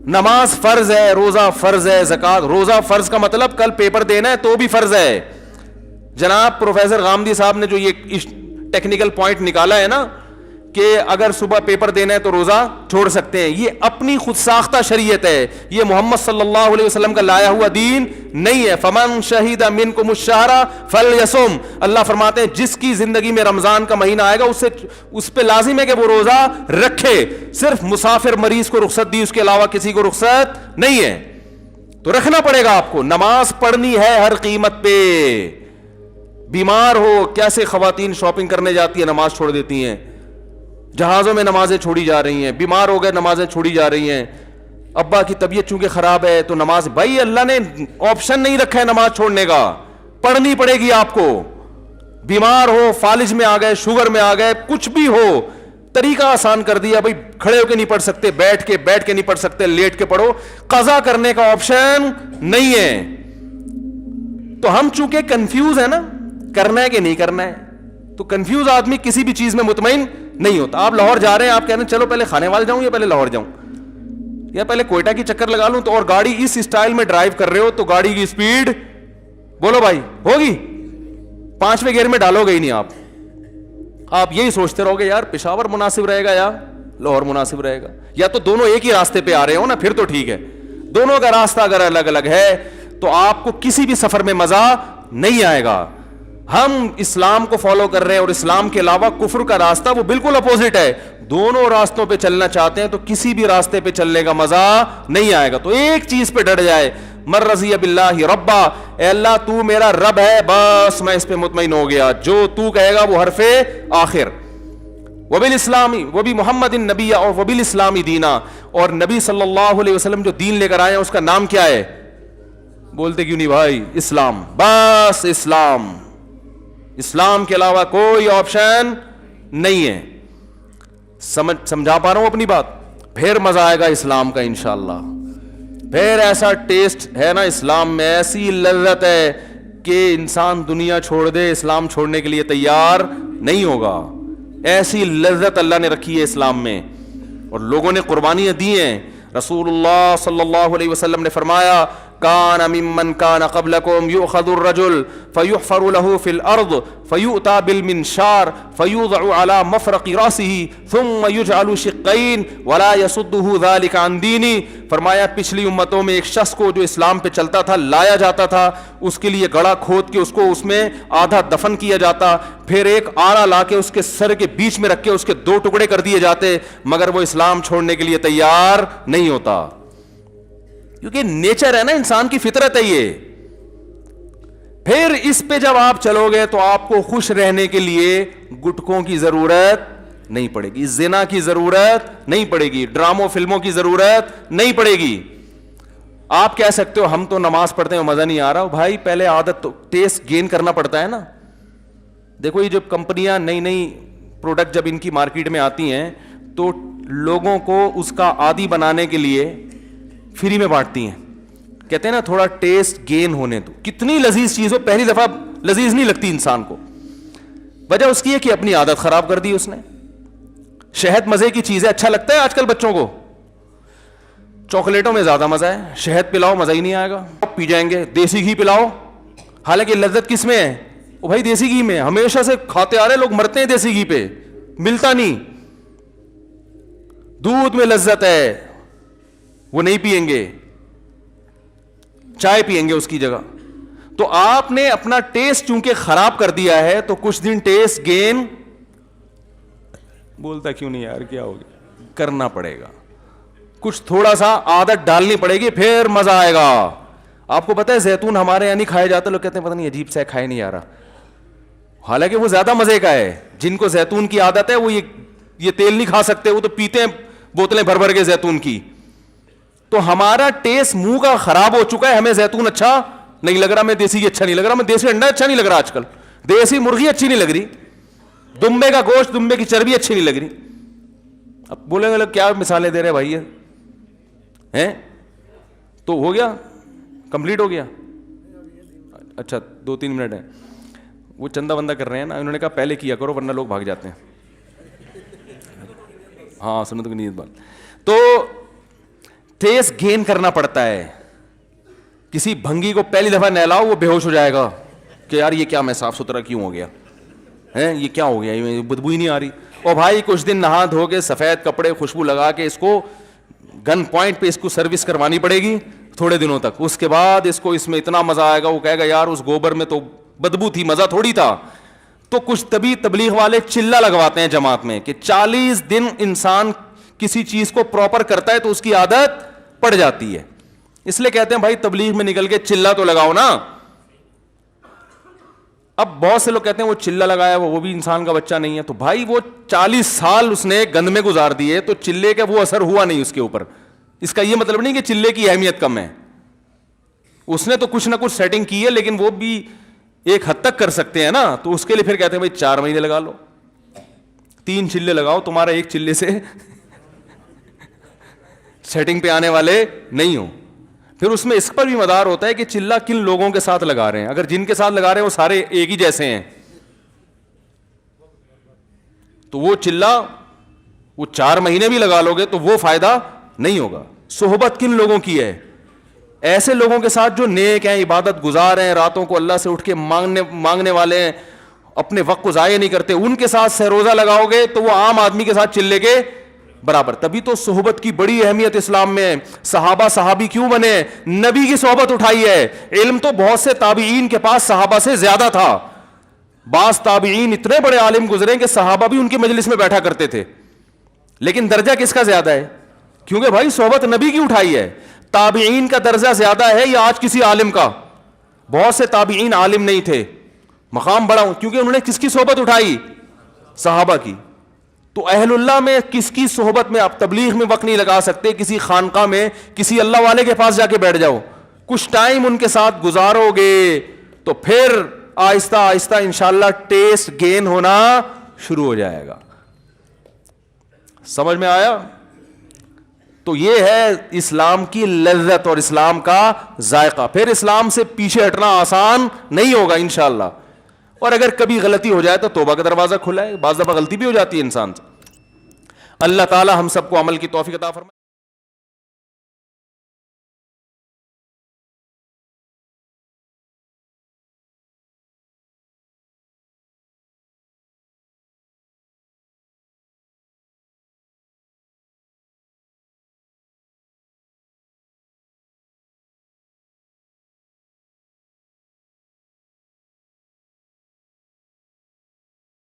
نماز فرض ہے, روزہ فرض ہے, زکات, روزہ فرض کا مطلب کل پیپر دینا ہے تو بھی فرض ہے. جناب پروفیسر غامدی صاحب نے جو یہ ٹیکنیکل پوائنٹ نکالا ہے نا کہ اگر صبح پیپر دینا ہے تو روزہ چھوڑ سکتے ہیں, یہ اپنی خود ساختہ شریعت ہے, یہ محمد صلی اللہ علیہ وسلم کا لایا ہوا دین نہیں ہے. فمن شہید منکم الشہر فلیصم, اللہ فرماتے ہیں جس کی زندگی میں رمضان کا مہینہ آئے گا اس پہ لازم ہے کہ وہ روزہ رکھے. صرف مسافر مریض کو رخصت دی, اس کے علاوہ کسی کو رخصت نہیں ہے, تو رکھنا پڑے گا آپ کو. نماز پڑھنی ہے ہر قیمت پہ. بیمار ہو, کیسے خواتین شاپنگ کرنے جاتی ہیں نماز چھوڑ دیتی ہیں, جہازوں میں نمازیں چھوڑی جا رہی ہیں, بیمار ہو گئے نمازیں چھوڑی جا رہی ہیں, ابا کی طبیعت چونکہ خراب ہے تو نماز, بھائی اللہ نے آپشن نہیں رکھا ہے نماز چھوڑنے کا, پڑھنی پڑے گی آپ کو. بیمار ہو, فالج میں آ گئے, شوگر میں آ گئے, کچھ بھی ہو, طریقہ آسان کر دیا, بھائی کھڑے ہو کے نہیں پڑھ سکتے, بیٹھ کے نہیں پڑھ سکتے, لیٹ کے پڑھو, قضا کرنے کا آپشن نہیں ہے. تو ہم چونکہ کنفیوز ہیں نا, کرنا ہے کہ نہیں کرنا ہے, تو کنفیوز آدمی کسی بھی چیز میں مطمئن نہیں ہوتا. آپ لاہور جا رہے ہیں, آپ کہہ رہے ہیں چلو پہلے کھانے وال جاؤں یا پہلے لاہور جاؤں یا پہلے کوئٹہ کی چکر لگا لوں, تو اور گاڑی اس اسٹائل میں ڈرائیو کر رہے ہو تو گاڑی کی سپیڈ بولو بھائی ہوگی, 5ویں گیئر میں ڈالو گے ہی نہیں آپ. آپ یہی سوچتے رہو گے یار پشاور مناسب رہے گا یا لاہور مناسب رہے گا, یا تو دونوں ایک ہی راستے پہ آ رہے ہو نا, پھر تو ٹھیک ہے. دونوں کا راستہ اگر الگ الگ ہے تو آپ کو کسی بھی سفر میں مزہ نہیں آئے گا. ہم اسلام کو فالو کر رہے ہیں اور اسلام کے علاوہ کفر کا راستہ وہ بالکل اپوزٹ ہے. دونوں راستوں پہ چلنا چاہتے ہیں تو کسی بھی راستے پہ چلنے کا مزہ نہیں آئے گا. تو ایک چیز پہ ڈٹ جائے, من رضی باللہ ربا, اے اللہ تو میرا رب ہے, بس میں اس پہ مطمئن ہو گیا, جو تو کہے گا وہ حرف آخر. وبالاسلامی وبی محمد النبی اور وبالاسلامی دینا, اور نبی صلی اللہ علیہ وسلم جو دین لے کر آئے ہیں اس کا نام کیا ہے؟ بولتے کیوں نہیں بھائی؟ اسلام, بس اسلام, اسلام کے علاوہ کوئی آپشن نہیں ہے. سمجھا پا رہا ہوں اپنی بات؟ پھر مزہ آئے گا اسلام کا انشاءاللہ. پھر ایسا ٹیسٹ ہے نا اسلام میں, ایسی لذت ہے کہ انسان دنیا چھوڑ دے اسلام چھوڑنے کے لیے تیار نہیں ہوگا. ایسی لذت اللہ نے رکھی ہے اسلام میں, اور لوگوں نے قربانیاں دی ہیں. رسول اللہ صلی اللہ علیہ وسلم نے فرمایا کان ممن کان قبلکم یؤخذ الرجل فیحفر له فی الارض فیؤتی بالمنشار فیوضع علی مفرق راسه ثم یجعل شقین ولا یصده ذلك عن دینی. فرمایا پچھلی امتوں میں ایک شخص کو جو اسلام پہ چلتا تھا لایا جاتا تھا, اس کے لیے گڑھا کھود کے اس کو اس میں آدھا دفن کیا جاتا, پھر ایک آڑا لا کے اس کے سر کے بیچ میں رکھ کے اس کے 2 ٹکڑے کر دیے جاتے, مگر وہ اسلام چھوڑنے کے لیے تیار نہیں ہوتا. کیونکہ نیچر ہے نا, انسان کی فطرت ہے یہ. پھر اس پہ جب آپ چلو گے تو آپ کو خوش رہنے کے لیے گٹکوں کی ضرورت نہیں پڑے گی, زنا کی ضرورت نہیں پڑے گی, ڈراموں فلموں کی ضرورت نہیں پڑے گی. آپ کہہ سکتے ہو ہم تو نماز پڑھتے ہیں مزہ نہیں آ رہا. بھائی پہلے عادت تو ٹیسٹ گین کرنا پڑتا ہے نا. دیکھو یہ جب کمپنیاں نئی نئی پروڈکٹ جب ان کی مارکیٹ میں آتی ہیں تو لوگوں کو اس کا عادی بنانے کے لیے فری میں بانٹتی ہیں. کہتے ہیں نا تھوڑا ٹیسٹ گین ہونے دو. کتنی لذیذ چیز ہو, پہلی دفعہ لذیذ نہیں لگتی انسان کو. وجہ اس کی ہے کہ اپنی عادت خراب کر دی اس نے. شہد مزے کی چیز ہے, اچھا لگتا ہے آج کل بچوں کو, چاکلیٹوں میں زیادہ مزہ ہے. شہد پلاؤ مزہ ہی نہیں آئے گا, پی جائیں گے. دیسی گھی پلاؤ, حالانکہ لذت کس میں ہے؟ وہ بھائی دیسی گھی میں. ہمیشہ سے کھاتے آ رہے لوگ, مرتے ہیں دیسی گھی پہ, ملتا نہیں. دودھ میں لذت ہے, وہ نہیں پیئیں گے, چائے پیئیں گے اس کی جگہ. تو آپ نے اپنا ٹیسٹ چونکہ خراب کر دیا ہے تو کچھ دن ٹیسٹ گین بولتا کیوں نہیں یار, کیا ہوگا, کرنا پڑے گا. کچھ تھوڑا سا عادت ڈالنی پڑے گی, پھر مزہ آئے گا. آپ کو پتا ہے زیتون ہمارے یہاں نہیں کھایا جاتا, لوگ کہتے ہیں پتہ نہیں عجیب سا کھائے نہیں آ رہا, حالانکہ وہ زیادہ مزے کا ہے. جن کو زیتون کی عادت ہے وہ یہ تیل نہیں کھا سکتے, وہ تو پیتے ہیں بوتلیں بھر بھر کے زیتون کی. تو ہمارا ٹیسٹ منہ کا خراب ہو چکا ہے, ہمیں زیتون اچھا نہیں لگ رہا, میں دیسی گھی اچھا نہیں لگ رہا, میں دیسی انڈا اچھا نہیں لگ رہا, آج کل دیسی مرغی اچھی نہیں لگ رہی, دمبے کا گوشت, دمبے کی چربی اچھی نہیں لگ رہی. اب بولیں گے لوگ کیا مثالیں دے رہے بھائی ہیں, تو ہو گیا, کمپلیٹ ہو گیا. اچھا 2-3 منٹ ہیں, وہ چندہ بندہ کر رہے ہیں نا, انہوں نے کہا پہلے کیا کرو ورنہ لوگ بھاگ جاتے ہیں. ہاں سنو تو نیت بات. تو ٹیسٹ گین کرنا پڑتا ہے. کسی بھنگی کو پہلی دفعہ نہلاؤ وہ بے ہوش ہو جائے گا کہ یار یہ کیا, میں صاف ستھرا کیوں ہو گیا ہے, یہ کیا ہو گیا, بدبو ہی نہیں آ رہی. اور بھائی کچھ دن نہا دھو کے سفید کپڑے خوشبو لگا کے اس کو گن پوائنٹ پہ اس کو سروس کروانی پڑے گی تھوڑے دنوں تک. اس کے بعد اس کو اس میں اتنا مزہ آئے گا, وہ کہے گا یار اس گوبر میں تو بدبو تھی, مزہ تھوڑی تھا. تو کچھ تبھی تبلیغ والے چلہ لگواتے ہیں جماعت میں کہ 40 دن انسان کسی چیز کو پراپر کرتا ہے تو اس کی عادت پڑ جاتی ہے. اس لیے کہتے ہیں بھائی تبلیغ میں نکل کے چلہ تو لگاؤ نا. اب بہت سے لوگ کہتے ہیں وہ چلہ لگایا وہ بھی انسان کا بچہ نہیں ہے. تو بھائی وہ 40 سال اس نے گند میں گزار دیے تو چلے کا وہ اثر ہوا نہیں اس کے اوپر. اس کا یہ مطلب نہیں کہ چلے کی اہمیت کم ہے, اس نے تو کچھ نہ کچھ سیٹنگ کی ہے, لیکن وہ بھی ایک حد تک کر سکتے ہیں نا. تو اس کے لیے پھر کہتے ہیں بھائی 4 مہینے لگا لو, 3 چلے لگاؤ, تمہارا ایک چلے سے سیٹنگ پہ آنے والے نہیں ہو. پھر اس میں اس پر بھی مدار ہوتا ہے کہ چلہ کن لوگوں کے ساتھ لگا رہے ہیں. اگر جن کے ساتھ لگا رہے ہیں وہ سارے ایک ہی جیسے ہیں تو وہ چلہ وہ 4 مہینے بھی لگا لو گے تو وہ فائدہ نہیں ہوگا. صحبت کن لوگوں کی ہے؟ ایسے لوگوں کے ساتھ جو نیک ہیں, عبادت گزار ہیں, راتوں کو اللہ سے اٹھ کے مانگنے والے ہیں, اپنے وقت کو ضائع نہیں کرتے. ان کے ساتھ سہروزہ لگاؤ گے تو وہ عام آدمی کے ساتھ چلے کے برابر. تبھی تو صحبت کی بڑی اہمیت اسلام میں ہے. صحابہ صحابی کیوں بنے؟ نبی کی صحبت اٹھائی ہے. علم تو بہت سے تابعین کے پاس صحابہ سے زیادہ تھا. بعض تابعین اتنے بڑے عالم گزرے کہ صحابہ بھی ان کی مجلس میں بیٹھا کرتے تھے, لیکن درجہ کس کا زیادہ ہے؟ کیونکہ بھائی صحبت نبی کی اٹھائی ہے. تابعین کا درجہ زیادہ ہے یا آج کسی عالم کا؟ بہت سے تابعین عالم نہیں تھے, مقام بڑا کیونکہ انہوں نے کس کی صحبت اٹھائی؟ صحابہ کی. تو اہل اللہ میں کس کی صحبت میں آپ تبلیغ میں وقت نہیں لگا سکتے. کسی خانقاہ میں کسی اللہ والے کے پاس جا کے بیٹھ جاؤ, کچھ ٹائم ان کے ساتھ گزارو گے تو پھر آہستہ آہستہ انشاءاللہ ٹیسٹ گین ہونا شروع ہو جائے گا. سمجھ میں آیا؟ تو یہ ہے اسلام کی لذت اور اسلام کا ذائقہ. پھر اسلام سے پیچھے ہٹنا آسان نہیں ہوگا انشاءاللہ. اور اگر کبھی غلطی ہو جائے تو توبہ کا دروازہ کھلا ہے. بعض دفعہ غلطی بھی ہو جاتی ہے انسان سے. اللہ تعالی ہم سب کو عمل کی توفیق عطا فرمائے.